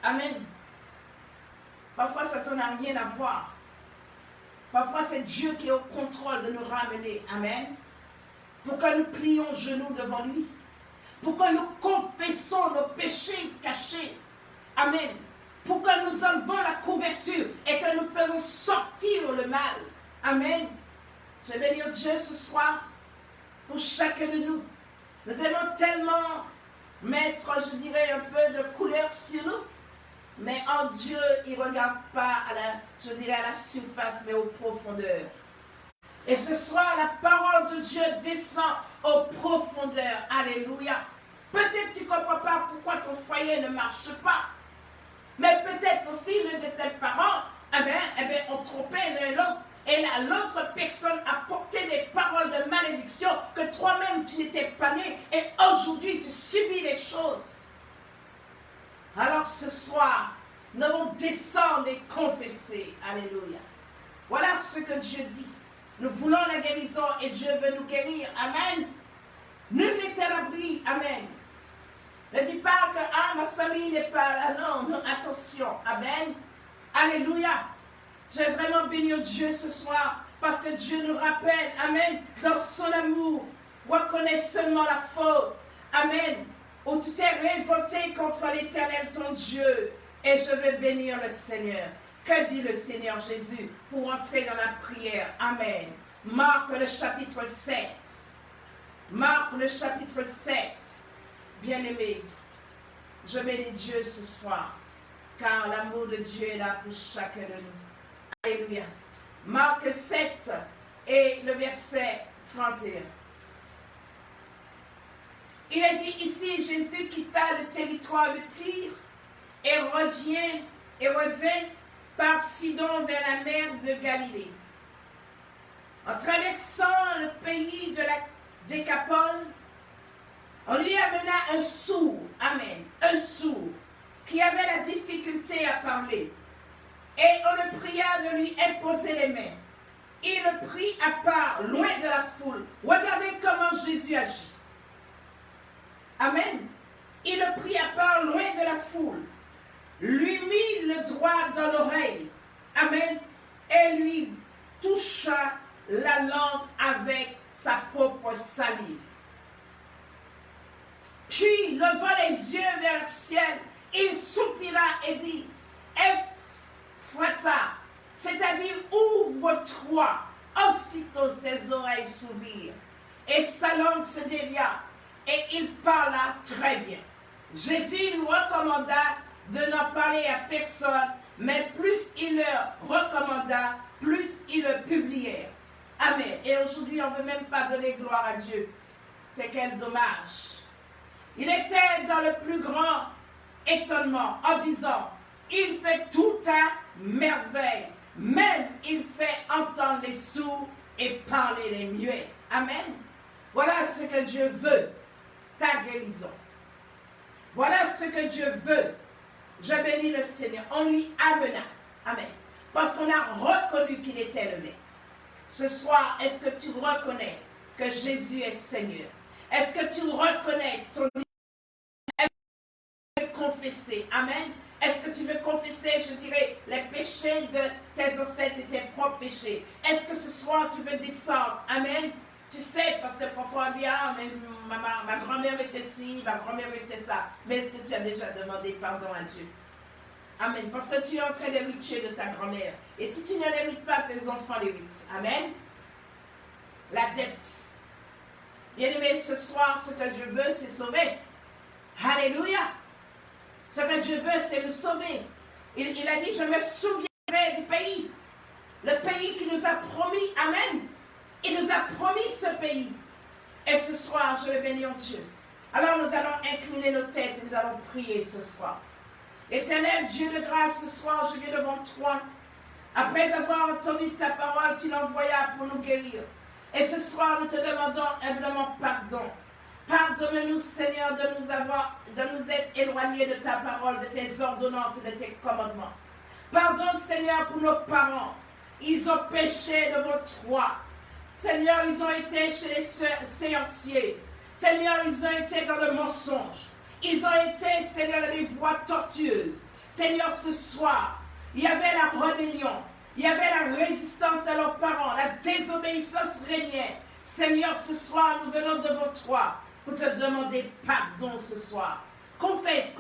Amen. Parfois Satan n'a rien à voir. Parfois c'est Dieu qui est au contrôle de nous ramener. Amen. Pour que nous plions genoux devant lui. Pour que nous confessons nos péchés cachés. Amen. Pour que nous enlevons la couverture et que nous faisons sortir le mal. Amen. Je bénis Dieu ce soir pour chacun de nous. Nous aimons tellement mettre, je dirais, un peu de couleur sur nous. Mais en Dieu, il ne regarde pas à la surface, mais aux profondeurs. Et ce soir, la parole de Dieu descend aux profondeurs. Alléluia. Peut-être tu ne comprends pas pourquoi ton foyer ne marche pas. Mais peut-être aussi l'un de tes parents, ont trompé l'un et l'autre. Et l'autre personne a porté des paroles de malédiction que toi-même tu n'étais pas né. Et aujourd'hui tu subis les choses. Alors ce soir, nous allons descendre et confesser. Alléluia. Voilà ce que Dieu dit. Nous voulons la guérison et Dieu veut nous guérir. Amen. Nul n'est à l'abri. Amen. Ne dis pas que ma famille n'est pas là. Non, non, attention. Amen. Alléluia. J'ai vraiment béni Dieu ce soir parce que Dieu nous rappelle, amen, dans son amour. Reconnais seulement la faute. Amen. Où tu t'es révolté contre l'Éternel ton Dieu. Et je vais bénir le Seigneur. Que dit le Seigneur Jésus pour entrer dans la prière? Amen. Marc le chapitre 7. Marc le chapitre 7. Bien-aimé, je bénis Dieu ce soir, car l'amour de Dieu est là pour chacun de nous. Alléluia. Marc 7 et le verset 31. Il est dit ici, Jésus quitta le territoire de Tyr et revint par Sidon vers la mer de Galilée. En traversant le pays de la Décapole, on lui amena un sourd, amen, un sourd, qui avait la difficulté à parler. Et on le pria de lui imposer les mains. Il le prit à part, loin de la foule. Regardez comment Jésus agit. Amen. Il le prit à part, loin de la foule. Lui mit le doigt dans l'oreille. Amen. Et lui toucha la langue avec sa propre salive. Puis, levant les yeux vers le ciel, il soupira et dit, Ephrata, c'est-à-dire ouvre-toi. Aussitôt ses oreilles s'ouvrirent et sa langue se délia et il parla très bien. Jésus lui recommanda de n'en parler à personne, mais plus il leur recommanda, plus ils le publièrent. Amen. Et aujourd'hui, on ne veut même pas donner gloire à Dieu. C'est quel dommage. Il était dans le plus grand étonnement en disant, il fait tout à merveille. Même il fait entendre les sourds et parler les muets. Amen. Voilà ce que Dieu veut, ta guérison. Voilà ce que Dieu veut. Je bénis le Seigneur. On lui amena. Amen. Parce qu'on a reconnu qu'il était le maître. Ce soir, est-ce que tu reconnais que Jésus est Seigneur? Est-ce que tu reconnais ton... Est-ce que tu veux confesser? Amen. Est-ce que tu veux confesser, je dirais, les péchés de tes ancêtres et tes propres péchés? Est-ce que ce soir tu veux descendre? Amen. Tu sais, parce que parfois on dit, ah, mais ma grand-mère était ci, ma grand-mère était ça. Mais est-ce que tu as déjà demandé pardon à Dieu? Amen. Parce que tu es en train d'hériter de ta grand-mère. Et si tu ne l'hérites pas, tes enfants l'héritent. Amen. La dette. Bien aimé, ce soir, ce que Dieu veut, c'est sauver. Alléluia. Ce que Dieu veut, c'est nous sauver. Il a dit, je me souviendrai du pays. Le pays qu'il nous a promis. Amen. Il nous a promis ce pays. Et ce soir, je vais bénir Dieu. Alors nous allons incliner nos têtes et nous allons prier ce soir. Éternel Dieu de grâce, ce soir, je viens devant toi. Après avoir entendu ta parole, tu l'envoyas pour nous guérir. Et ce soir, nous te demandons humblement pardon Pardonne-nous, Seigneur, de nous être éloignés de ta parole, de tes ordonnances et de tes commandements. Pardonne, Seigneur, pour nos parents. Ils ont péché devant toi. Seigneur, ils ont été chez les séanciers. Seigneur, ils ont été dans le mensonge. Ils ont été, Seigneur, dans les voies tortueuses. Seigneur, ce soir, il y avait la rébellion. Il y avait la résistance à leurs parents. La désobéissance régnait. Seigneur, ce soir, nous venons devant toi pour te demander pardon ce soir. Confesse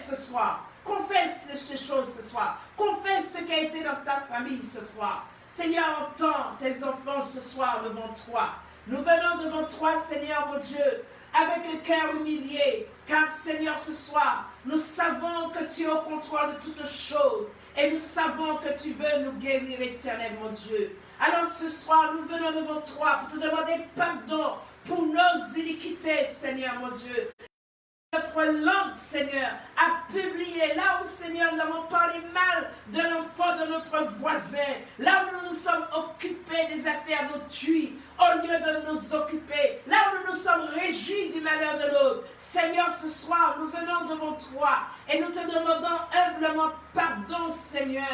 ce soir. Confesse ces choses ce soir. Confesse ce qui a été dans ta famille ce soir. Seigneur, entends tes enfants ce soir devant toi. Nous venons devant toi, Seigneur, mon Dieu, avec le cœur humilié. Car, Seigneur, ce soir, nous savons que tu es au contrôle de toutes choses. Et nous savons que tu veux nous guérir, éternel, mon Dieu. Alors ce soir, nous venons devant toi pour te demander pardon pour nos iniquités, Seigneur, mon Dieu. Notre langue, Seigneur, a publié là où, Seigneur, nous avons parlé mal de l'enfant de notre voisin, là où nous nous sommes occupés des affaires d'autrui, au lieu de nous occuper, là où nous nous sommes réjouis du malheur de l'autre. Seigneur, ce soir, nous venons devant toi et nous te demandons humblement pardon, Seigneur.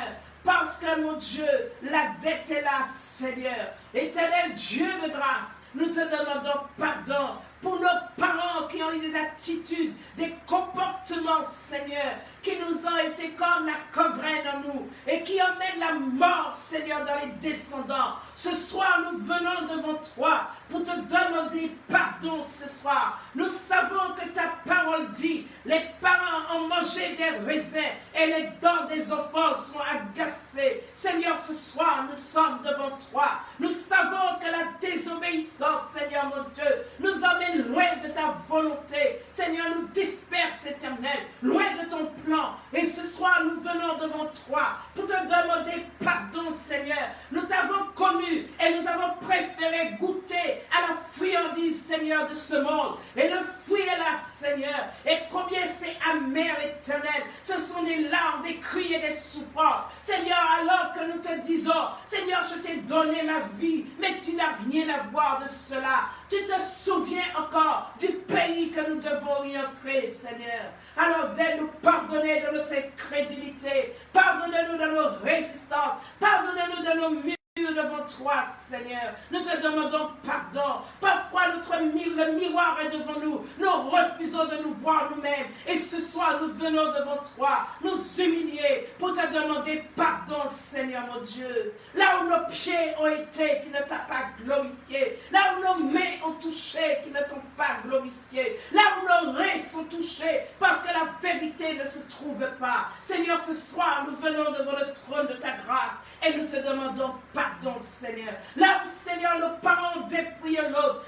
Parce que, mon Dieu, la dette est là, Seigneur. Éternel Dieu de grâce, nous te demandons pardon pour nos parents qui ont eu des attitudes, des comportements, Seigneur, qui nous ont été comme la gangrène en nous et qui emmènent la mort, Seigneur, dans les descendants. Ce soir, nous venons devant toi pour te demander pardon ce soir. Nous savons que ta parole dit, les parents ont mangé des raisins et les dents des enfants sont agacées. Seigneur, ce soir, nous sommes devant toi. Nous savons que la désobéissance, Seigneur mon Dieu, nous emmène loin de ta volonté. Seigneur, nous disperse, éternel, loin de ton plan. Et ce soir, nous venons devant toi pour te demander pardon, Seigneur. Nous t'avons connu et nous avons préféré goûter à la friandise, Seigneur, de ce monde. Et le fruit est là, Seigneur. Et combien c'est amer, éternel. Ce sont des larmes, des cris et des souffrances. Seigneur, alors que nous te disons, Seigneur, je t'ai donné ma vie, mais tu n'as rien à voir de cela. Tu te souviens encore du pays que nous devons y entrer, Seigneur. Alors, d'aide-nous pardonner de notre incrédulité. Pardonne-nous de nos résistances. Pardonne-nous de nos murs devant toi, Seigneur. Nous te demandons pardon. Parfois, le miroir est devant nous. Nous refusons de nous voir nous-mêmes. Et ce soir, nous venons devant toi, nous humilier pour te demander pardon, Seigneur mon Dieu. Là où nos pieds ont été, qui ne t'ont pas glorifié. Là où nos mains ont touché, qui ne t'ont pas glorifié. Là où nos reins sont touchés, parce que la vérité ne se trouve pas. Seigneur, ce soir, nous venons devant le trône de ta grâce. Et nous te demandons pardon, Seigneur. Là où, Seigneur, nos parents ont dépouillé l'autre.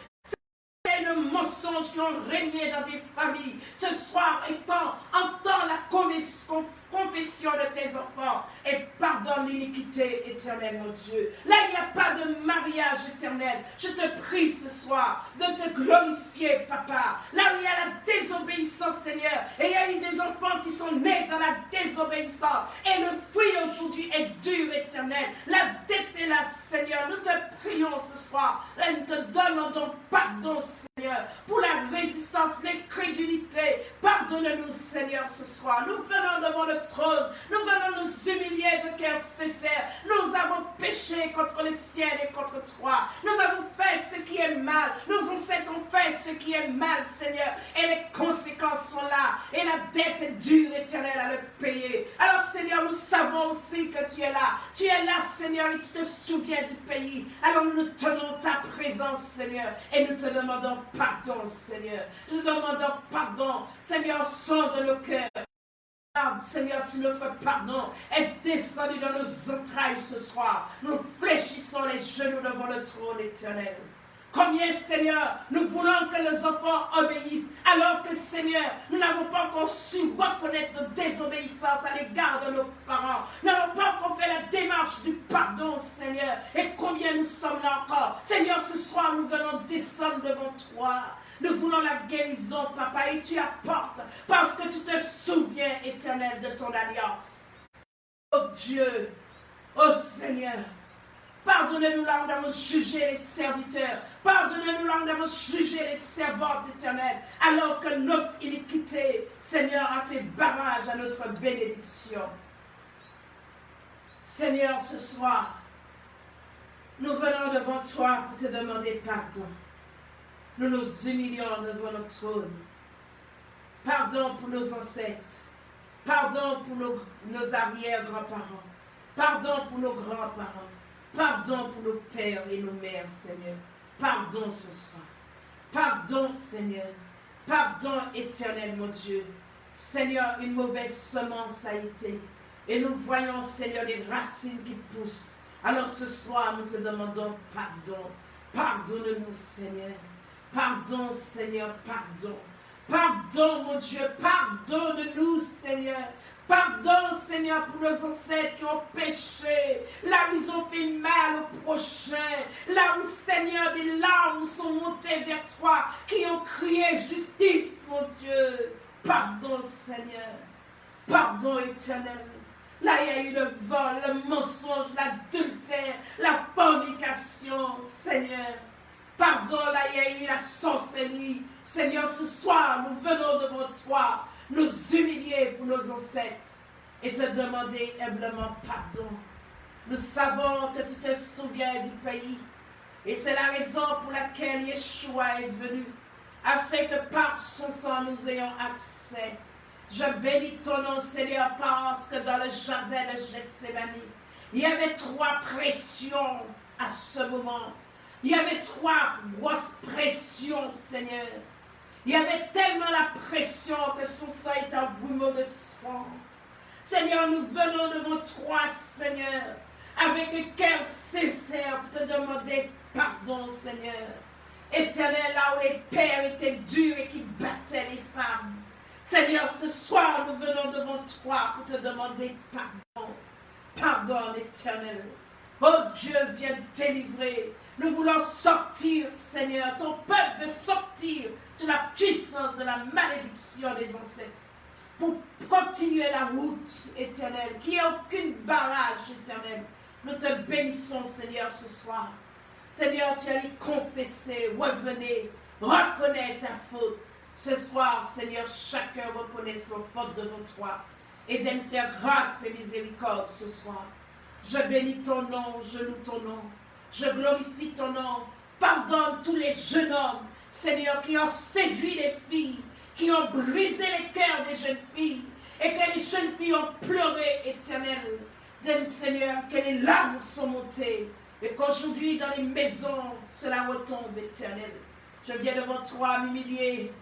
C'est le mensonge qui ont régné dans des familles. Ce soir, entends la confession de tes enfants et pardonne l'iniquité, éternel, mon Dieu. Là, il n'y a pas de mariage éternel. Je te prie ce soir de te glorifier, Papa. Là où il y a la désobéissance, Seigneur, et il y a eu des enfants qui sont nés dans la désobéissance, et le fruit aujourd'hui est dur, éternel. La dette est là, Seigneur. Nous te prions ce soir et nous te demandons pardon, Seigneur, pour la résistance, l'incrédulité. Pardonne-nous, Seigneur, ce soir. Nous venons devant le trône. Nous venons nous humilier de cœur sincère. Nous avons péché contre le ciel et contre toi. Nous avons fait ce qui est mal. Nos ancêtres ont fait ce qui est mal, Seigneur. Et les conséquences sont là. Et la dette est dure, éternelle, à le payer. Alors, Seigneur, nous savons aussi que tu es là. Tu es là, Seigneur, et tu te souviens du pays. Alors, nous tenons ta présence, Seigneur. Et nous te demandons pardon, Seigneur. Nous demandons pardon, Seigneur, sang de nos cœurs. Seigneur, si notre pardon est descendu dans nos entrailles ce soir, nous fléchissons les genoux devant le trône éternel. Combien, Seigneur, nous voulons que nos enfants obéissent, alors que, Seigneur, nous n'avons pas encore su reconnaître notre désobéissance à l'égard de nos parents. Nous n'avons pas encore fait la démarche du pardon, Seigneur. Et combien nous sommes là encore. Seigneur, ce soir, nous venons descendre devant toi. Nous voulons la guérison, Papa, et tu apportes, parce que tu te souviens, éternel, de ton alliance. Oh Dieu, oh Seigneur, Pardonnez-nous là où nous avons jugé les serviteurs. Pardonnez-nous là où nous avons jugé les servantes éternelles. Alors que notre iniquité, Seigneur, a fait barrage à notre bénédiction. Seigneur, ce soir, nous venons devant toi pour te demander pardon. Nous nous humilions devant notre trône. Pardon pour nos ancêtres. Pardon pour nos arrière-grands-parents. Pardon pour nos grands-parents. Pardon pour nos pères et nos mères, Seigneur. Pardon ce soir. Pardon, Seigneur. Pardon éternel, mon Dieu. Seigneur, une mauvaise semence a été. Et nous voyons, Seigneur, des racines qui poussent. Alors ce soir, nous te demandons pardon. Pardonne-nous, Seigneur. Pardon, Seigneur, pardon. Pardon, mon Dieu, pardonne-nous, Seigneur. Pardon, Seigneur, pour nos ancêtres qui ont péché, là où ils ont fait mal au prochain, là où, Seigneur, des larmes sont montées vers toi, qui ont crié justice, mon Dieu. Pardon, Seigneur. Pardon, éternel. Là, il y a eu le vol, le mensonge, l'adultère, la fornication, Seigneur. Pardon, là, il y a eu la sorcellerie. Seigneur, ce soir, nous venons devant toi, nous humilier pour nos ancêtres et te demander humblement pardon. Nous savons que tu te souviens du pays et c'est la raison pour laquelle Yeshua est venu, afin que par son sang nous ayons accès. Je bénis ton nom, Seigneur, parce que dans le jardin de Gethsémani, il y avait 3 pressions à ce moment. Il y avait 3 grosses pressions, Seigneur. Il y avait tellement la pression que son sang est un bouillon de sang. Seigneur, nous venons devant toi, Seigneur, avec un cœur sincère pour te demander pardon, Seigneur. Éternel, là où les pères étaient durs et qui battaient les femmes. Seigneur, ce soir, nous venons devant toi pour te demander pardon. Pardon, éternel. Oh Dieu, viens délivrer. Nous voulons sortir, Seigneur. Ton peuple veut sortir sur la puissance de la malédiction des ancêtres. Pour continuer la route éternelle, qu'il n'y ait aucune barrage éternel. Nous te bénissons, Seigneur, ce soir. Seigneur, tu as dit confesser, revenez, reconnaître ta faute. Ce soir, Seigneur, chacun reconnaît ses fautes devant toi. Et de nous faire grâce et miséricorde ce soir. Je bénis ton nom, je loue ton nom. Je glorifie ton nom. Pardonne tous les jeunes hommes, Seigneur, qui ont séduit les filles, qui ont brisé les cœurs des jeunes filles, et que les jeunes filles ont pleuré, éternel. Donne, Seigneur, que les larmes sont montées, et qu'aujourd'hui, dans les maisons, cela retombe, éternel. Je viens devant toi m'humilier.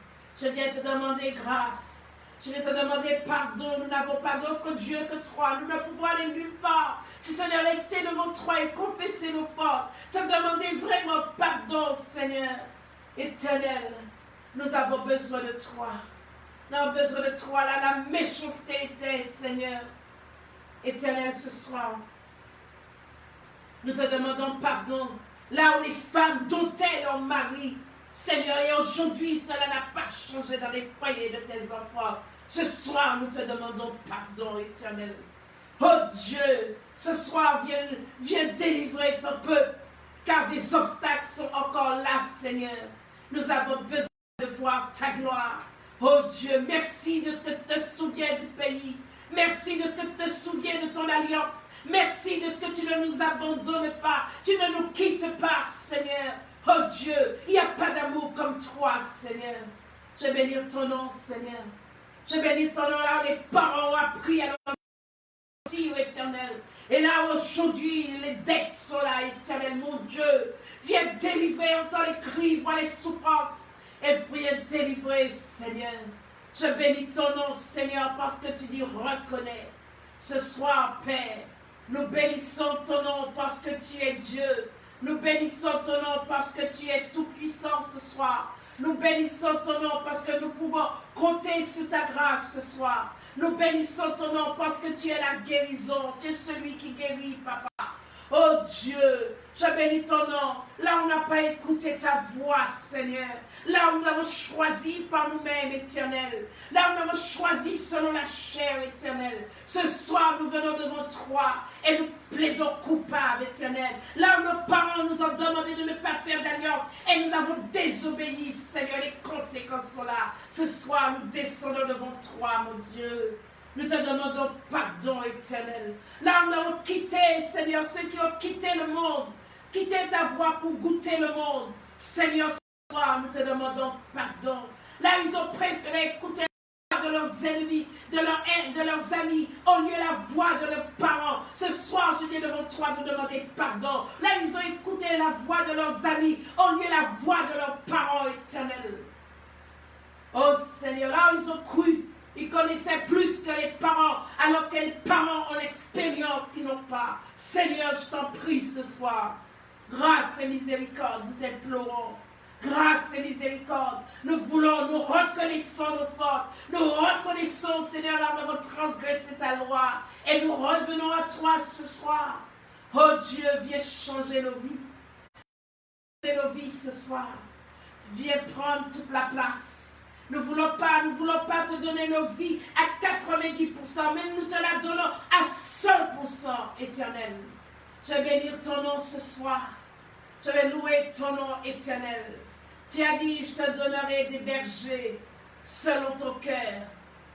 Je viens te demander grâce. Je viens te demander pardon. Nous n'avons pas d'autre Dieu que toi. Nous ne pouvons aller nulle part. Si ce n'est rester devant toi et confesser nos fautes. Te demander vraiment pardon, Seigneur. Éternel, nous avons besoin de toi. Nous avons besoin de toi. Là, la méchanceté était, Seigneur. Éternel, ce soir, nous te demandons pardon. Là où les femmes domptaient leur mari. Seigneur, et aujourd'hui, cela n'a pas changé dans les foyers de tes enfants. Ce soir, nous te demandons pardon, éternel. Oh Dieu, ce soir, viens délivrer ton peuple, car des obstacles sont encore là, Seigneur. Nous avons besoin de voir ta gloire. Oh Dieu, merci de ce que tu te souviens du pays. Merci de ce que tu te souviens de ton alliance. Merci de ce que tu ne nous abandonnes pas. Tu ne nous quittes pas, Seigneur. Oh Dieu, il n'y a pas d'amour comme toi, Seigneur. Je bénis ton nom, Seigneur. Je bénis ton nom là où les parents ont appris à notre éternel. Et là aujourd'hui, les dettes sont là, éternel, mon Dieu. Viens délivrer, entends les cris, vois les souffrances. Et viens délivrer, Seigneur. Je bénis ton nom, Seigneur, parce que tu dis reconnais. Ce soir, Père, nous bénissons ton nom parce que tu es Dieu. Nous bénissons ton nom parce que tu es tout-puissant ce soir. Nous bénissons ton nom parce que nous pouvons compter sur ta grâce ce soir. Nous bénissons ton nom parce que tu es la guérison. Tu es celui qui guérit, Papa. Oh Dieu, Je bénis ton nom. Là où on n'a pas écouté ta voix, Seigneur. Là où nous avons choisi par nous-mêmes, Éternel. Là où nous avons choisi selon la chair, Éternel. Ce soir, nous venons devant toi et nous plaidons coupables, Éternel. Là où nos parents nous ont demandé de ne pas faire d'alliance et nous avons désobéi, Seigneur, les conséquences sont là. Ce soir, nous descendons devant toi, mon Dieu. Nous te demandons pardon, Éternel. Là où nous avons quitté, Seigneur, ceux qui ont quitté le monde, quitté ta voie pour goûter le monde. Seigneur, ce soir, nous te demandons pardon. Là où ils ont préféré écouter la voix de leurs ennemis, de leurs amis, au lieu de la voix de leurs parents. Ce soir, je viens devant toi de demander pardon. Là où ils ont écouté la voix de leurs amis, au lieu de la voix de leurs parents, Éternel. Oh Seigneur, là où ils ont cru, ils connaissaient plus que les parents, alors que les parents ont l'expérience qu'ils n'ont pas. Seigneur, je t'en prie ce soir. Grâce et miséricorde, nous t'implorons. Grâce et miséricorde, nous reconnaissons nos fautes. Nous reconnaissons, Seigneur, là nous avons transgressé ta loi. Et nous revenons à toi ce soir. Oh Dieu, viens changer nos vies. Changer nos vies ce soir. Viens prendre toute la place. Nous ne voulons pas te donner nos vies à 90%, même nous te la donnons à 100%, Éternel. Je vais bénir ton nom ce soir. Je vais louer ton nom, Éternel. Tu as dit, je te donnerai des bergers selon ton cœur.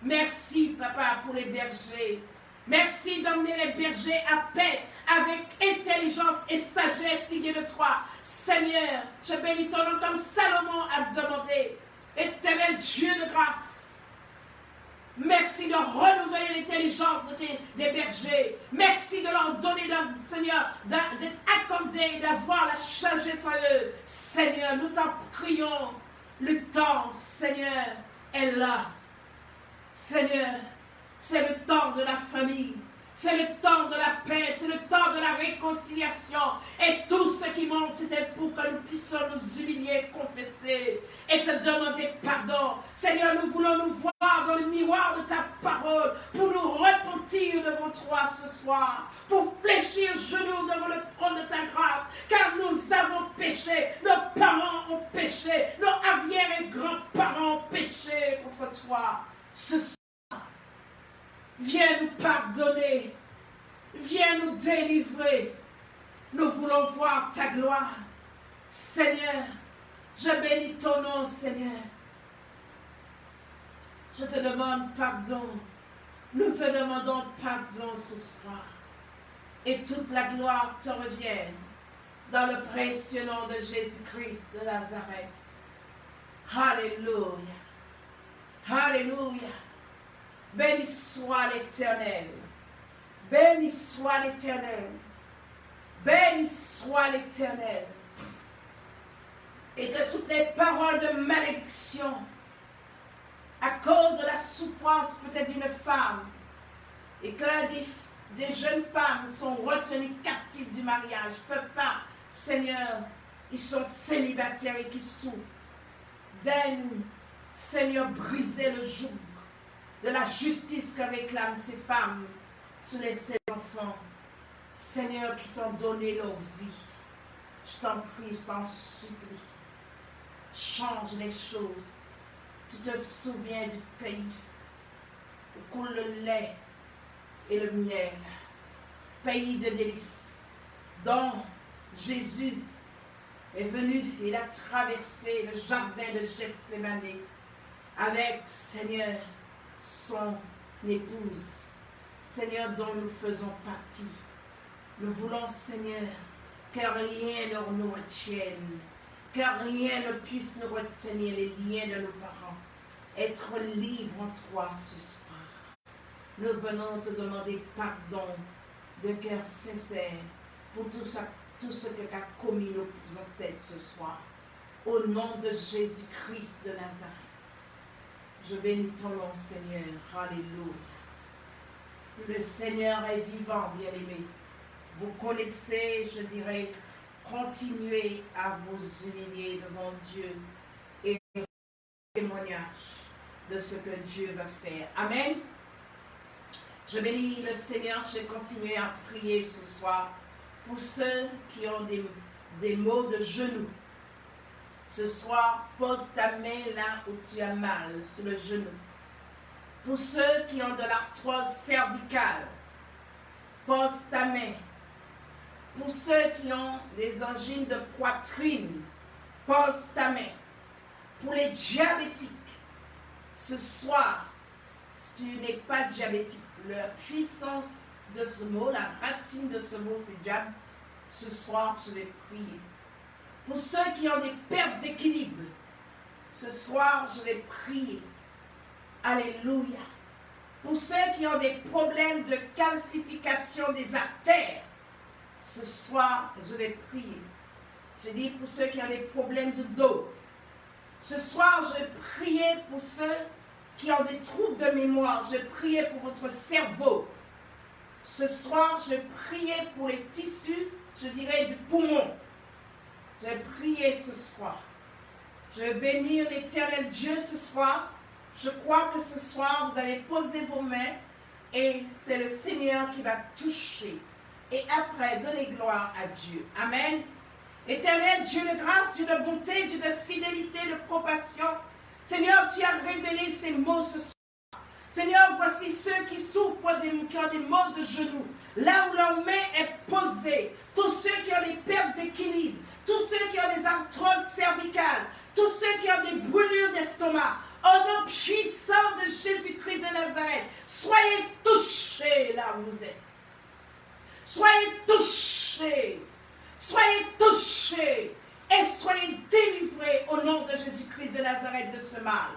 Merci, Papa, pour les bergers. Merci d'emmener les bergers à paix, avec intelligence et sagesse qui vient de toi. Seigneur, je bénis ton nom comme Salomon a demandé. Éternel Dieu de grâce. Merci de renouveler l'intelligence des bergers. Merci de leur donner, Seigneur, d'être accordé, d'avoir la sagesse en eux. Seigneur, nous t'en prions. Le temps, Seigneur, est là. Seigneur, c'est le temps de la famille. C'est le temps de la paix, c'est le temps de la réconciliation. Et tout ce qui monte, c'était pour que nous puissions nous humilier, confesser et te demander pardon. Seigneur, nous voulons nous voir dans le miroir de ta parole pour nous repentir devant toi ce soir, pour fléchir genoux devant le trône de ta grâce, car nous avons péché, nos parents ont péché, nos arrière et grands-parents ont péché contre toi. Ce soir, viens nous pardonner. Viens nous délivrer. Nous voulons voir ta gloire. Seigneur, je bénis ton nom, Seigneur. Je te demande pardon. Nous te demandons pardon ce soir. Et toute la gloire te revienne dans le précieux nom de Jésus-Christ de Nazareth. Alléluia. Alléluia. Béni soit l'Éternel. Béni soit l'Éternel. Béni soit l'Éternel. Et que toutes les paroles de malédiction, à cause de la souffrance peut-être d'une femme, et que des jeunes femmes sont retenues captives du mariage, ne peuvent pas, Seigneur, ils sont célibataires et qui souffrent. Daigne, Seigneur, briser le joug de la justice que réclament ces femmes sur ces enfants. Seigneur, qui t'ont donné leur vie. Je t'en prie, je t'en supplie. Change les choses. Tu te souviens du pays où coule le lait et le miel. Pays de délices, dont Jésus est venu, il a traversé le jardin de Gethsémane avec, Seigneur, son épouse, Seigneur, dont nous faisons partie. Nous voulons, Seigneur, que rien ne nous retienne, que rien ne puisse nous retenir les liens de nos parents. Être libre en toi ce soir. Nous venons te demander pardon de cœur sincère pour tout ce que qu'a commis nos ancêtres ce soir. Au nom de Jésus-Christ de Nazareth. Je bénis ton nom, Seigneur. Alléluia. Le Seigneur est vivant, bien-aimés. Vous connaissez, je dirais, continuez à vous humilier devant Dieu et témoignage de ce que Dieu va faire. Amen. Je bénis le Seigneur. Je continue à prier ce soir Pour ceux qui ont des maux de genoux, ce soir, pose ta main là où tu as mal, sur le genou. Pour ceux qui ont de l'arthrose cervicale, pose ta main. Pour ceux qui ont des angines de poitrine, pose ta main. Pour les diabétiques, ce soir, si tu n'es pas diabétique, la puissance de ce mot, la racine de ce mot, c'est diable. Ce soir, je vais prier. Pour ceux qui ont des pertes d'équilibre, ce soir, je vais prier. Alléluia. Pour ceux qui ont des problèmes de calcification des artères, ce soir, je vais prier. Je dis pour ceux qui ont des problèmes de dos. Ce soir, je vais prier pour ceux qui ont des troubles de mémoire. Je vais prier pour votre cerveau. Ce soir, je vais prier pour les tissus, je dirais, du poumon. Je vais prier ce soir. Je vais bénir l'Éternel Dieu ce soir. Je crois que ce soir, vous avez posé vos mains et c'est le Seigneur qui va toucher. Et après, donnez gloire à Dieu. Amen. Éternel Dieu de grâce, Dieu de bonté, Dieu de fidélité, de compassion. Seigneur, tu as révélé ces mots ce soir. Seigneur, voici ceux qui souffrent, qui ont des maux de genoux. Là où leur main est posée. Tous ceux qui ont des pertes d'équilibre. Tous ceux qui ont des arthroses cervicales. Tous ceux qui ont des brûlures d'estomac. Au nom puissant de Jésus-Christ de Nazareth, soyez touchés là où vous êtes. Soyez touchés. Soyez touchés. Et soyez délivrés au nom de Jésus-Christ de Nazareth de ce mal.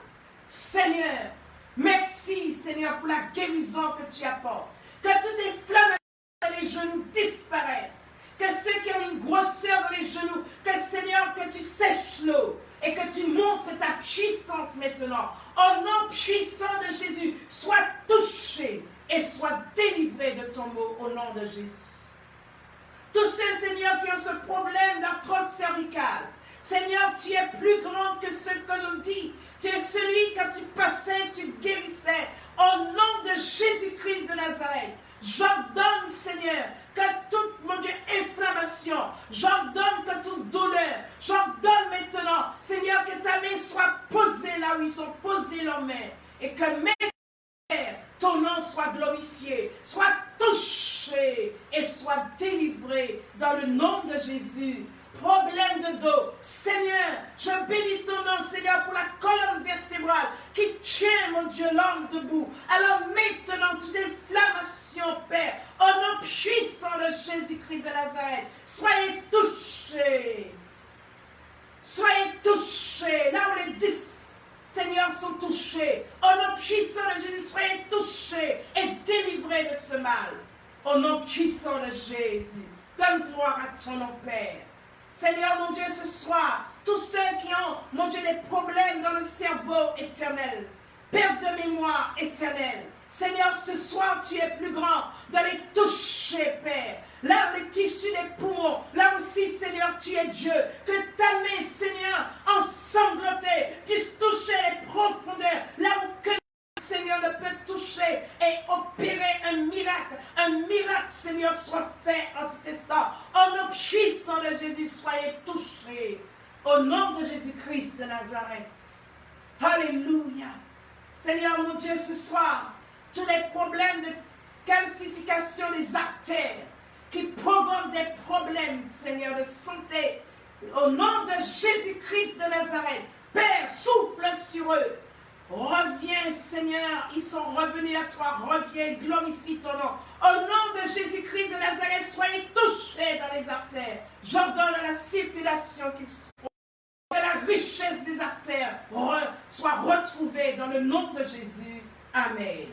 Seigneur, merci Seigneur pour la guérison que tu apportes. Que toutes les flammes dans les genoux disparaissent. Que ceux qui ont une grosseur dans les genoux, que Seigneur, que tu sèches l'eau et que tu montres ta puissance maintenant. Au nom puissant de Jésus, sois touché et sois délivré de ton mot au nom de Jésus. Tous ceux, Seigneur, qui ont ce problème d'arthrose cervicale, Seigneur, tu es plus grand que ce que l'on dit. Tu es celui, quand tu passais, tu guérissais. Au nom de Jésus-Christ de Nazareth, j'ordonne, Seigneur, que toute, mon Dieu, inflammation, j'ordonne que toute douleur, j'ordonne maintenant, Seigneur, que ta main soit posée là où ils sont posés leurs mains. Et que ton nom soit glorifié, soit touché et soit délivré dans le nom de Jésus. Problème de dos, Seigneur, je bénis ton nom, Seigneur, pour la colonne vertébrale qui tient, mon Dieu, l'homme debout. Alors maintenant, toute inflammation, Père, au nom puissant de Jésus-Christ de Nazareth, soyez touchés. Soyez touchés, là où les 10, Seigneur, sont touchés. Au nom puissant de Jésus, soyez touchés et délivrés de ce mal. Au nom puissant de Jésus, donne gloire à ton nom, Père. Seigneur, mon Dieu, ce soir, tous ceux qui ont, mon Dieu, des problèmes dans le cerveau éternel, perte de mémoire éternelle, Seigneur, ce soir, tu es plus grand de les toucher, Père. Là, les tissus des poumons, là aussi, Seigneur, tu es Dieu. Que ta main, Seigneur, ensanglantée, puisse toucher les profondeurs, là où que Seigneur ne peut toucher et opérer un miracle, Seigneur, soit fait en cet instant. Au nom puissant de Jésus, soyez touchés. Au nom de Jésus-Christ de Nazareth. Alléluia. Seigneur, mon Dieu, ce soir, tous les problèmes de calcification des artères qui provoquent des problèmes, Seigneur, de santé, au nom de Jésus-Christ de Nazareth, Père, souffle sur eux. Reviens, Seigneur, ils sont revenus à toi. Reviens, glorifie ton nom. Au nom de Jésus-Christ de Nazareth, soyez touchés dans les artères. J'ordonne à la circulation qu'il soit, que la richesse des artères soit retrouvée dans le nom de Jésus. Amen.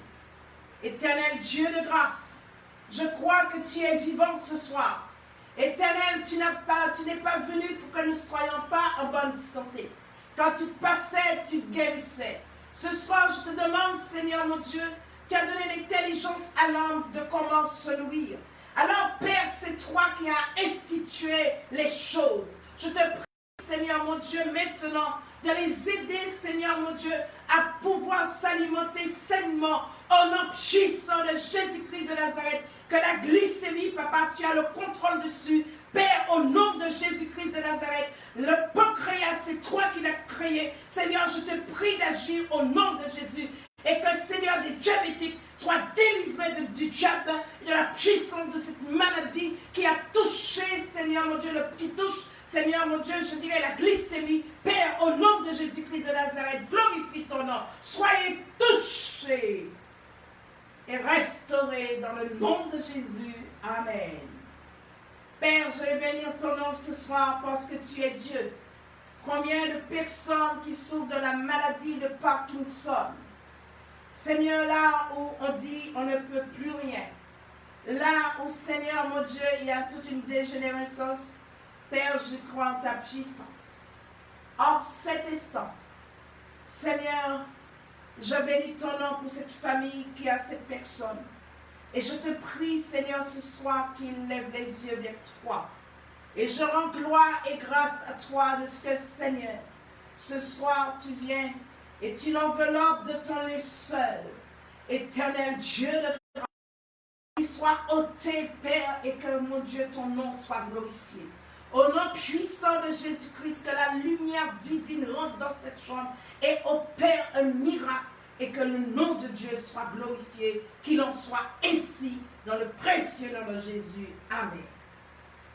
Éternel Dieu de grâce, je crois que tu es vivant ce soir. Éternel, tu n'es pas venu pour que nous ne soyons pas en bonne santé. Quand tu passais, tu guérissais. Ce soir, je te demande, Seigneur mon Dieu, tu as donné l'intelligence à l'homme de comment se nourrir. Alors, Père, c'est toi qui as institué les choses. Je te prie, Seigneur mon Dieu, maintenant, de les aider, Seigneur mon Dieu, à pouvoir s'alimenter sainement Au nom puissant de Jésus-Christ de Nazareth, que la glycémie, papa, tu as le contrôle dessus. Père, au nom de Jésus-Christ de Nazareth, le pancréas, c'est toi qui l'as créé. Seigneur, je te prie d'agir au nom de Jésus. Et que, Seigneur, des diabétiques soient délivrés du diable, de la puissance de cette maladie qui a touché, Seigneur mon Dieu, qui touche, Seigneur mon Dieu, je dirais la glycémie. Père, au nom de Jésus-Christ de Nazareth, glorifie ton nom. Soyez touchés et restaurés dans le nom de Jésus. Amen. Père, je vais bénir ton nom ce soir parce que tu es Dieu. Combien de personnes qui souffrent de la maladie de Parkinson? Seigneur, là où on dit on ne peut plus rien. Là où, Seigneur, mon Dieu, il y a toute une dégénérescence. Père, je crois en ta puissance. En cet instant, Seigneur, je bénis ton nom pour cette famille qui a cette personne. Et je te prie, Seigneur, ce soir qu'il lève les yeux vers toi. Et je rends gloire et grâce à toi de ce que, Seigneur, ce soir tu viens et tu l'enveloppes de ton linceul. Éternel Dieu de grâce, qu'il soit ôté, Père, et que, mon Dieu, ton nom soit glorifié. Au nom puissant de Jésus-Christ, que la lumière divine rentre dans cette chambre et opère un miracle. Et que le nom de Dieu soit glorifié, qu'il en soit ainsi dans le précieux nom de Jésus. Amen.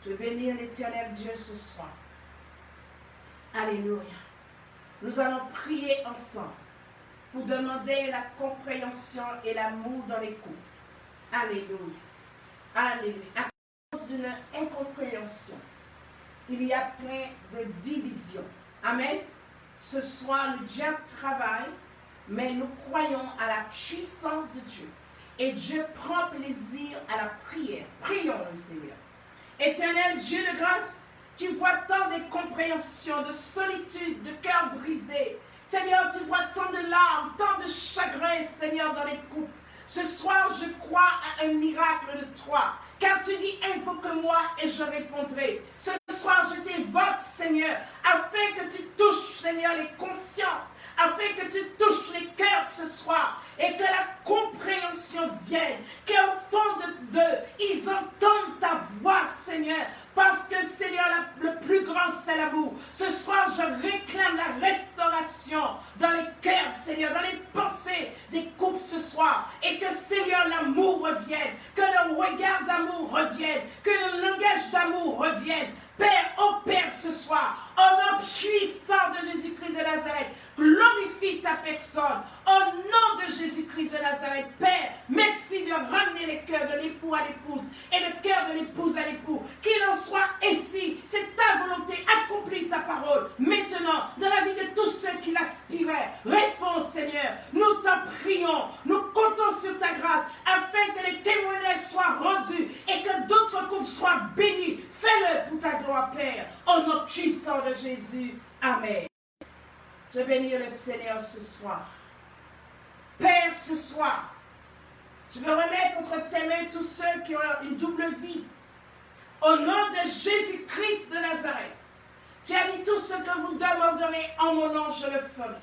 Je vais bénir l'Éternel Dieu ce soir. Alléluia. Nous allons prier ensemble pour demander la compréhension et l'amour dans les couples. Alléluia. Alléluia. À cause d'une incompréhension, il y a plein de divisions. Amen. Ce soir, le diable travaille. Mais nous croyons à la puissance de Dieu. Et Dieu prend plaisir à la prière. Prions le Seigneur. Éternel Dieu de grâce, tu vois tant d'incompréhension, de solitude, de cœur brisé. Seigneur, tu vois tant de larmes, tant de chagrin, Seigneur, dans les couples. Ce soir, je crois à un miracle de toi. Car tu dis, invoque-moi et je répondrai. Ce soir, je t'invoque, Seigneur, afin que tu touches, Seigneur, les consciences. Afin que tu touches les cœurs ce soir et que la compréhension vienne, qu'au fond d'eux, ils entendent ta voix, Seigneur, parce que, Seigneur, le plus grand, c'est l'amour. Ce soir, je réclame la restauration dans les cœurs, Seigneur, dans les pensées des couples ce soir, et que, Seigneur, l'amour revienne, que le regard d'amour revienne, que le langage d'amour revienne. Père, opère ce soir, au nom puissant de Jésus-Christ de Nazareth, glorifie ta personne, au nom de Jésus-Christ de Nazareth. Père, merci de ramener les cœurs de l'époux à l'épouse et le cœur de l'épouse à l'époux. Qu'il en soit ainsi, c'est ta volonté, accomplis ta parole. Maintenant, dans la vie de tous ceux qui l'aspiraient, réponds Seigneur, nous t'en prions, nous comptons sur ta grâce, afin que les témoignages soient rendus et que d'autres couples soient bénis. Fais-le pour ta gloire, Père, au nom puissant de Jésus. Amen. Je bénis le Seigneur ce soir. Père, ce soir, je veux remettre entre tes mains tous ceux qui ont une double vie. Au nom de Jésus-Christ de Nazareth, tu as dit tout ce que vous demanderez en mon nom, je le ferai.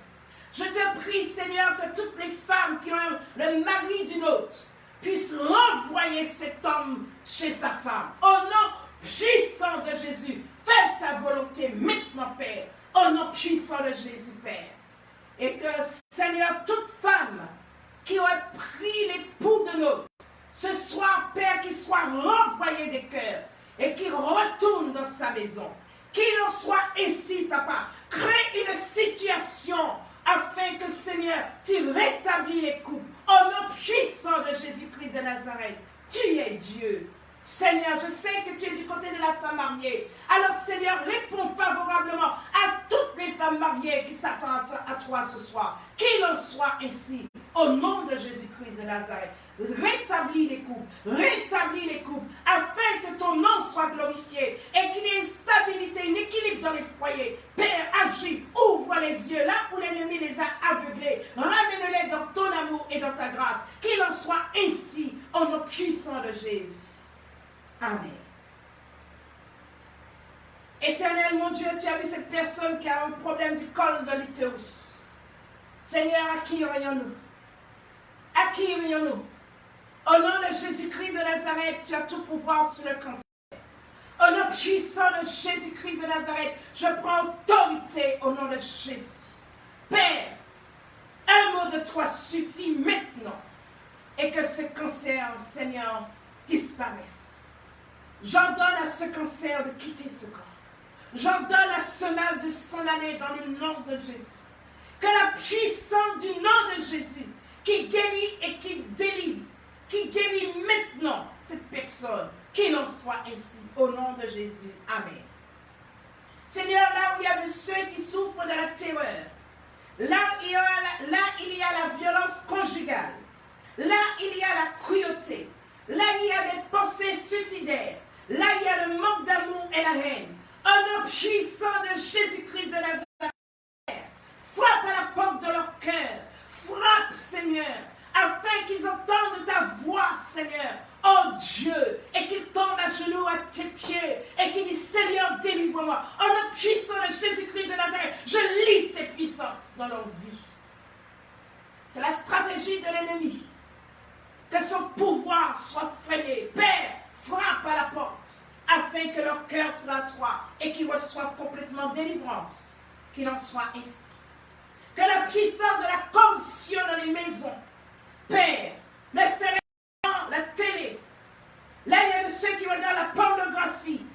Je te prie, Seigneur, que toutes les femmes qui ont le mari d'une autre puissent renvoyer cet homme chez sa femme. Au nom puissant de Jésus, fais ta volonté maintenant, Père. Au nom puissant de Jésus, Père. Et que, Seigneur, toute femme qui aurait pris l'époux de l'autre, ce soir, Père, qu'il soit renvoyé des cœurs et qu'il retourne dans sa maison. Qu'il en soit ainsi, Papa. Crée une situation afin que, Seigneur, tu rétablis les couples. Au nom puissant de Jésus-Christ de Nazareth, tu es Dieu. Seigneur, je sais que tu es du côté de la femme mariée. Alors, Seigneur, réponds favorablement à toutes les femmes mariées qui s'attendent à toi ce soir. Qu'il en soit ainsi, au nom de Jésus-Christ de Nazareth. Rétablis les couples, afin que ton nom soit glorifié et qu'il y ait une stabilité, un équilibre dans les foyers. Père, agis, ouvre les yeux là où l'ennemi les a aveuglés. Ramène-les dans ton amour et dans ta grâce. Qu'il en soit ainsi, au nom puissant de Jésus. Amen. Éternel, mon Dieu, tu as vu cette personne qui a un problème du col de l'utérus. Seigneur, à qui aurions-nous? À Acquérions-nous. Au nom de Jésus-Christ de Nazareth, tu as tout pouvoir sur le cancer. Au nom puissant de Jésus-Christ de Nazareth, je prends autorité au nom de Jésus. Père, un mot de toi suffit maintenant et que ce cancer, Seigneur, disparaisse. J'ordonne à ce cancer de quitter ce corps. J'ordonne à ce mal de s'en aller dans le nom de Jésus. Que la puissance du nom de Jésus, qui guérit et qui délivre, qui guérit maintenant cette personne, qu'il en soit ainsi, au nom de Jésus. Amen. Seigneur, là où il y a de ceux qui souffrent de la terreur, là il y a la violence conjugale, là il y a la cruauté, là il y a des pensées suicidaires, là il y a le manque d'amour et la haine. Au nom puissant de Jésus-Christ de Nazareth, frappe à la porte de leur cœur, frappe, Seigneur, afin qu'ils entendent ta voix, Seigneur, oh Dieu, et qu'ils tombent à genoux à tes pieds, et qu'ils disent, Seigneur, délivre-moi. Au nom puissant de Jésus-Christ de Nazareth, je lis ces puissances dans leur vie. Que la stratégie de l'ennemi, que son pouvoir soit freiné. Père, frappe à la porte, afin que leur cœur soit à toi, et qu'ils reçoivent complètement délivrance. Qu'il en soit ainsi. Que la puissance de la corruption dans les maisons, Père, ne serait pas la télé. Là, il y a de ceux qui regardent la pornographie.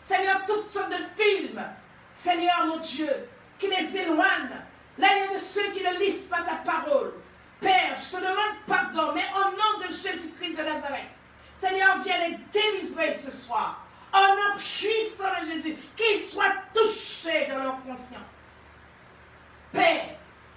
Seigneur, toutes sortes de films. Seigneur, mon Dieu, qui les éloignent. Là, il y a de ceux qui ne lisent pas ta parole. Père, je te demande pardon, mais au nom de Jésus-Christ de Nazareth, Seigneur, viens les délivrer ce soir. Au nom puissant de Jésus, qu'ils soient touchés dans leur conscience. Père,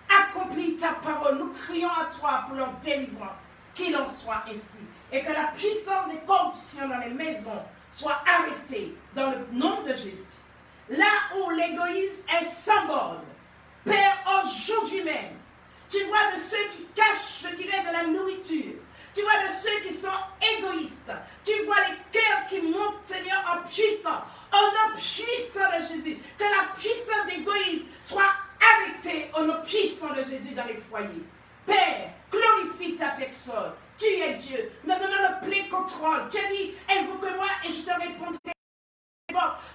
accomplis ta parole. Nous crions à toi pour leur délivrance. Qu'il en soit ainsi. Et que la puissance des corruptions dans les maisons soit arrêtée dans le nom de Jésus. Là où l'égoïsme est symbole, Père, aujourd'hui même, tu vois de ceux qui cachent, je dirais, de la nourriture. Tu vois de ceux qui sont égoïstes. Tu vois les cœurs qui montent, Seigneur, en puissance. Au nom puissant de Jésus, que la puissance d'égoïsme soit arrêtée au nom puissant de Jésus dans les foyers. Père, glorifie ta personne. Tu es Dieu. Nous donnons le plein contrôle. Tu as dit, invoque-moi et je te répondrai.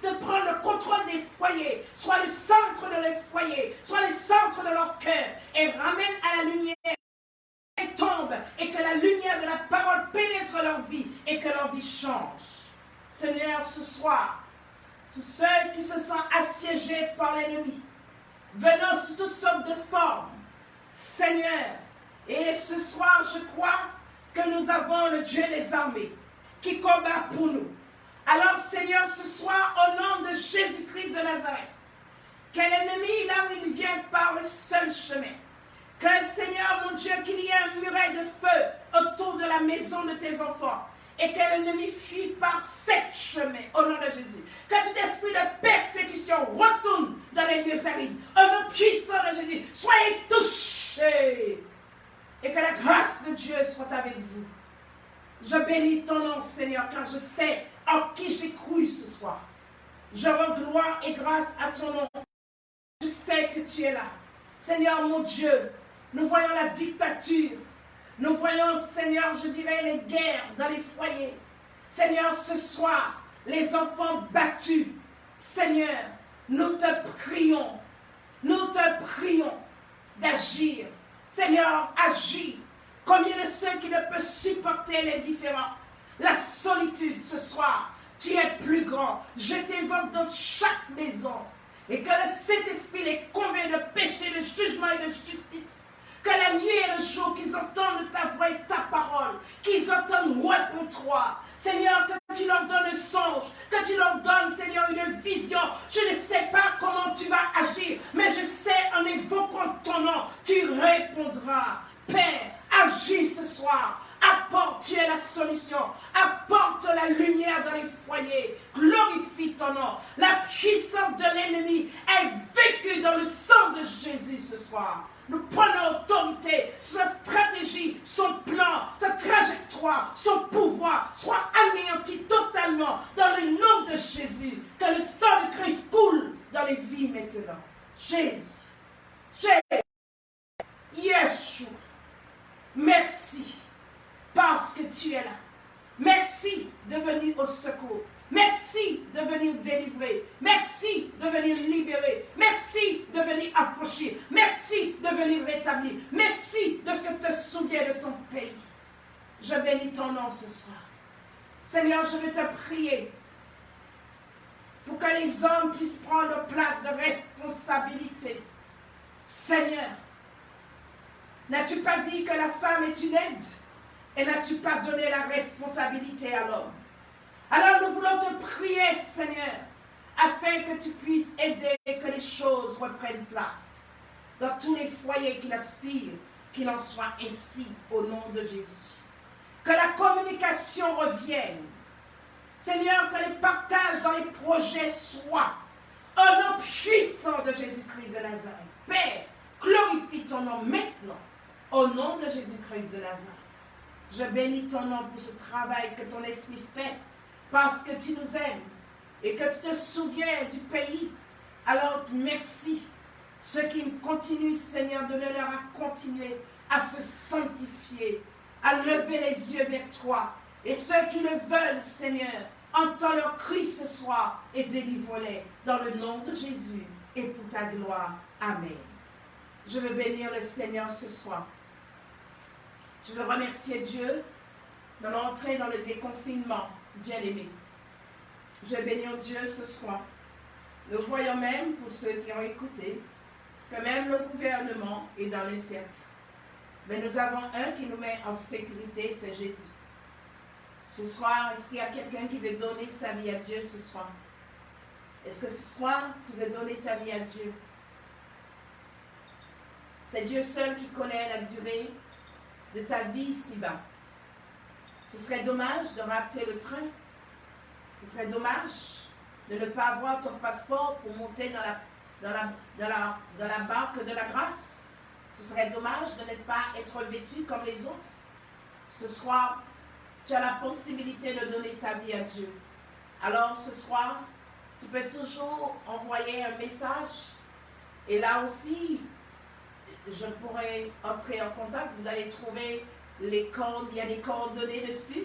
De prendre le contrôle des foyers, soit le centre de les foyers, soit le centre de leur cœur, et ramène à la lumière, et tombe, et que la lumière de la parole pénètre leur vie, et que leur vie change. Seigneur, ce soir, tous ceux qui se sentent assiégés par l'ennemi, venant sous toutes sortes de formes, Seigneur, et ce soir, je crois que nous avons le Dieu des armées, qui combat pour nous. Alors, Seigneur, ce soir, au nom de Jésus-Christ de Nazareth, que l'ennemi, là où il vient par le seul chemin, que, Seigneur, mon Dieu, qu'il y ait un muret de feu autour de la maison de tes enfants, et que l'ennemi fuit par sept chemins, au nom de Jésus. Que tout esprit de persécution retourne dans les lieux arides, au nom puissant de Jésus. Soyez touchés, et que la grâce de Dieu soit avec vous. Je bénis ton nom, Seigneur, car je sais en qui j'ai cru ce soir. Je rends gloire et grâce à ton nom. Je sais que tu es là. Seigneur, mon Dieu, nous voyons la dictature. Nous voyons, Seigneur, je dirais les guerres dans les foyers. Seigneur, ce soir, les enfants battus. Seigneur, nous te prions d'agir. Seigneur, agis. Combien de ceux qui ne peuvent supporter les différences, la solitude ce soir, tu es plus grand. Je t'invoque dans chaque maison. Et que le Saint-Esprit les convainc de péché, de jugement et de justice. Que la nuit et le jour, qu'ils entendent ta voix et ta parole, qu'ils entendent ouais pour toi. Seigneur, que tu leur donnes un songe, que tu leur donnes, Seigneur, une vision. Je ne sais pas comment tu vas agir, mais je sais, en évoquant ton nom, tu répondras. Père, agis ce soir. Apporte, tu es la solution. Apporte la lumière dans les foyers. Glorifie ton nom. La puissance de l'ennemi est vécue dans le sang de Jésus ce soir. Nous prenons autorité sur sa stratégie, son plan, sa trajectoire, son pouvoir soit anéanti totalement dans le nom de Jésus. Que le sang de Christ coule dans les vies maintenant. Jésus. Yeshua. Merci. parce que tu es là. Merci de venir au secours. Merci de venir délivrer. Merci de venir libérer. Merci de venir affranchir. Merci de venir rétablir. Merci de ce que tu te souviens de ton pays. Je bénis ton nom ce soir. Seigneur, je veux te prier pour que les hommes puissent prendre place de responsabilité. Seigneur, n'as-tu pas dit que la femme est une aide? Et n'as-tu pas donné la responsabilité à l'homme? Alors nous voulons te prier, Seigneur, afin que tu puisses aider et que les choses reprennent place. Dans tous les foyers qui l'aspirent, qu'il en soit ainsi au nom de Jésus. Que la communication revienne. Seigneur, que les partages dans les projets soient au nom puissant de Jésus-Christ de Nazareth. Père, glorifie ton nom maintenant, au nom de Jésus-Christ de Nazareth. Je bénis ton nom pour ce travail que ton esprit fait, parce que tu nous aimes et que tu te souviens du pays. Alors merci. Ceux qui continuent, Seigneur, de leur à continuer à se sanctifier, à lever les yeux vers toi. Et ceux qui le veulent, Seigneur, entends leur cri ce soir et délivre-les dans le nom de Jésus et pour ta gloire. Amen. Je veux bénir le Seigneur ce soir. Je veux remercier Dieu de l'entrée dans le déconfinement, bien-aimé. Je veux bénir Dieu ce soir. Nous voyons même, pour ceux qui ont écouté, que même le gouvernement est dans le cercle. Mais nous avons un qui nous met en sécurité, c'est Jésus. Ce soir, est-ce qu'il y a quelqu'un qui veut donner sa vie à Dieu ce soir? Est-ce que ce soir, tu veux donner ta vie à Dieu? C'est Dieu seul qui connaît la durée de ta vie ici-bas. Ce serait dommage de rater le train. Ce serait dommage de ne pas avoir ton passeport pour monter dans la barque de la grâce. Ce serait dommage de ne pas être vêtu comme les autres. Ce soir, tu as la possibilité de donner ta vie à Dieu. Alors ce soir, tu peux toujours envoyer un message. Et là aussi, je pourrais entrer en contact. Vous allez trouver les codes, il y a des coordonnées dessus.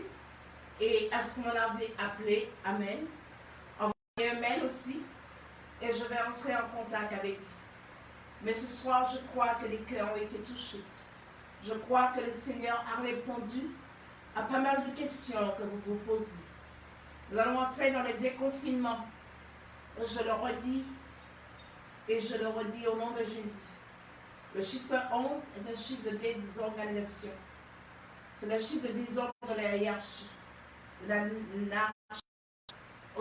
Et à ce moment-là, vous pouvez appeler. Amen. Envoyez un mail aussi. Et je vais entrer en contact avec vous. Mais ce soir, je crois que les cœurs ont été touchés. Je crois que le Seigneur a répondu à pas mal de questions que vous vous posez. Nous allons entrer dans le déconfinement. Je le redis et je le redis au nom de Jésus. Le chiffre 11 est un chiffre de désorganisation. C'est le chiffre de désordre de la hiérarchie.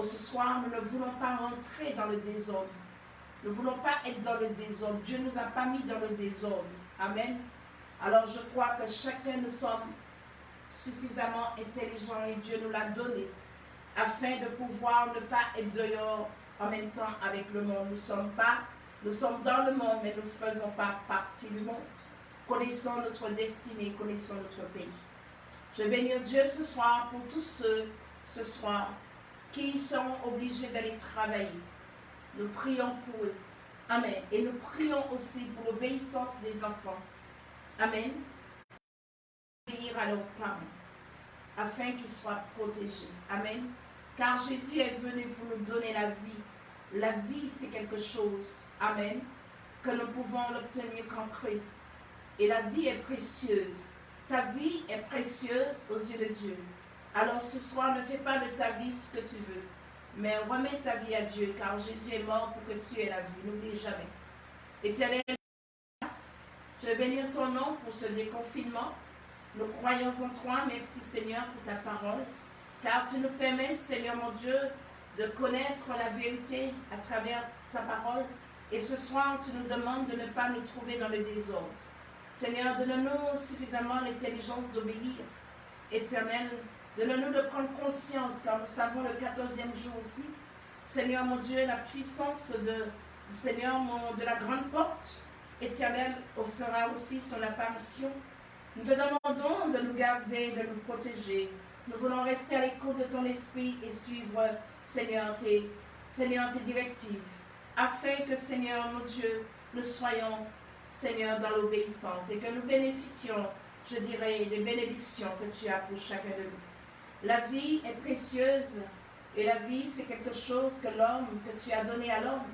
Ce soir, nous ne voulons pas rentrer dans le désordre. Nous ne voulons pas être dans le désordre. Dieu ne nous a pas mis dans le désordre. Amen. Alors je crois que chacun nous sommes suffisamment intelligents et Dieu nous l'a donné afin de pouvoir ne pas être dehors en même temps avec le monde. Nous sommes dans le monde, mais nous ne faisons pas partie du monde. Connaissons notre destinée, connaissons notre pays. Je bénis Dieu ce soir pour tous ceux, ce soir, qui seront obligés d'aller travailler. Nous prions pour eux. Amen. Et nous prions aussi pour l'obéissance des enfants. Amen. Obéir à leurs parents, afin qu'ils soient protégés. Amen. Car Jésus est venu pour nous donner la vie. La vie, c'est quelque chose. Amen. Que nous pouvons l'obtenir qu'en Christ. Et la vie est précieuse. Ta vie est précieuse aux yeux de Dieu. Alors ce soir, ne fais pas de ta vie ce que tu veux. Mais remets ta vie à Dieu, car Jésus est mort pour que tu aies la vie. N'oublie jamais. Éternel, je veux bénir ton nom pour ce déconfinement. Nous croyons en toi. Merci Seigneur pour ta parole. Car tu nous permets, Seigneur mon Dieu, de connaître la vérité à travers ta parole. Et ce soir, tu nous demandes de ne pas nous trouver dans le désordre. Seigneur, donne-nous suffisamment l'intelligence d'obéir. Éternel, donne-nous de prendre conscience, car nous savons le 14e jour aussi. Seigneur mon Dieu, la puissance de la grande porte, Éternel, fera aussi son apparition. Nous te demandons de nous garder, de nous protéger. Nous voulons rester à l'écoute de ton esprit et suivre, Seigneur, tes directives, afin que, Seigneur mon Dieu, nous soyons, Seigneur, dans l'obéissance et que nous bénéficions je dirais, les bénédictions que tu as pour chacun de nous. La vie est précieuse et la vie, c'est quelque chose que tu as donné à l'homme.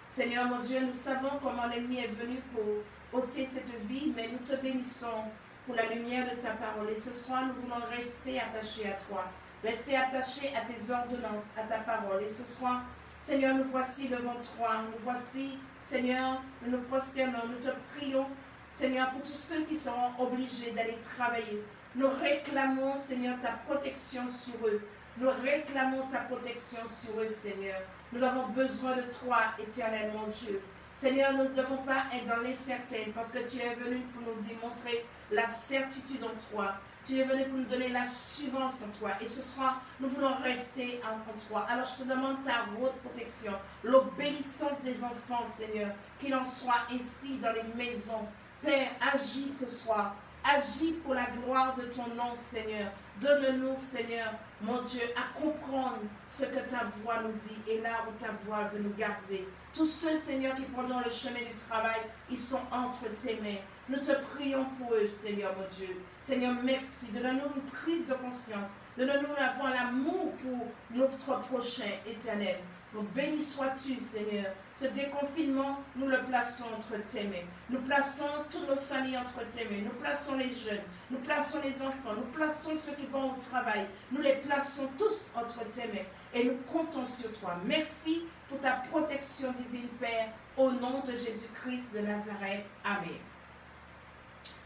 Seigneur mon Dieu, nous savons comment l'ennemi est venu pour ôter cette vie, mais nous te bénissons pour la lumière de ta parole. Et ce soir, nous voulons rester attachés à toi, rester attachés à tes ordonnances, à ta parole. Et ce soir, Seigneur, nous voici devant toi, nous voici, Seigneur, nous nous prosternons, nous te prions, Seigneur, pour tous ceux qui seront obligés d'aller travailler. Nous réclamons, Seigneur, ta protection sur eux. Nous réclamons ta protection sur eux, Seigneur. Nous avons besoin de toi, éternel mon Dieu. Seigneur, nous ne devons pas être dans l'incertain parce que tu es venu pour nous démontrer la certitude en toi. Tu es venu pour nous donner l'assurance en toi. Et ce soir, nous voulons rester en toi. Alors je te demande ta haute protection, l'obéissance des enfants, Seigneur. Qu'il en soit ainsi dans les maisons. Père, agis ce soir. Agis pour la gloire de ton nom, Seigneur. Donne-nous, Seigneur, mon Dieu, à comprendre ce que ta voix nous dit et là où ta voix veut nous garder. Tous ceux, Seigneur, qui prendront le chemin du travail, ils sont entre tes mains. Nous te prions pour eux, Seigneur, mon Dieu. Seigneur, merci. Donne-nous une prise de conscience. Donne-nous avoir l'amour pour notre prochain éternel. Donc, béni sois-tu, Seigneur. Ce déconfinement, nous le plaçons entre tes mains. Nous plaçons toutes nos familles entre tes mains. Nous plaçons les jeunes. Nous plaçons les enfants. Nous plaçons ceux qui vont au travail. Nous les plaçons tous entre tes mains. Et nous comptons sur toi. Merci pour ta protection divine, Père. Au nom de Jésus-Christ de Nazareth. Amen.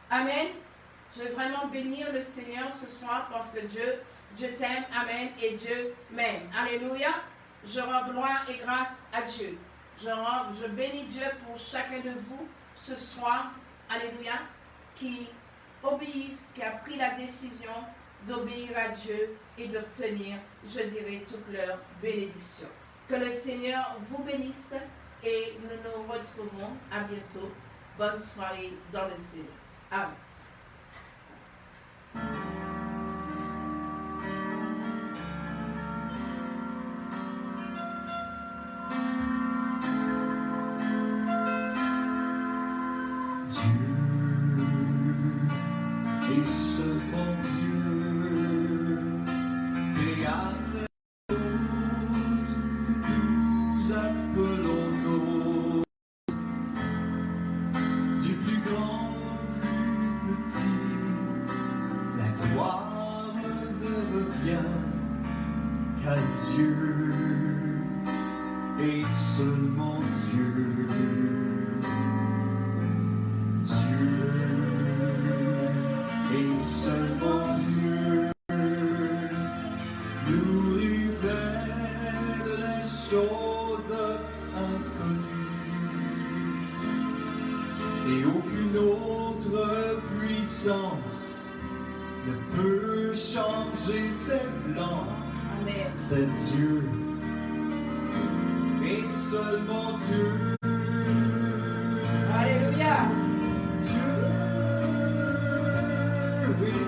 Amen. Je veux vraiment bénir le Seigneur ce soir parce que Dieu t'aime. Amen. Et Dieu m'aime. Alléluia. Je rends gloire et grâce à Dieu. Je bénis Dieu pour chacun de vous ce soir, alléluia, qui obéissent, qui a pris la décision d'obéir à Dieu et d'obtenir, je dirais, toute leur bénédiction. Que le Seigneur vous bénisse et nous nous retrouvons à bientôt. Bonne soirée dans le Seigneur. Amen. Et aucune autre puissance ne peut changer ses plans. Amen. C'est Dieu et seulement Dieu. Alléluia. Dieu et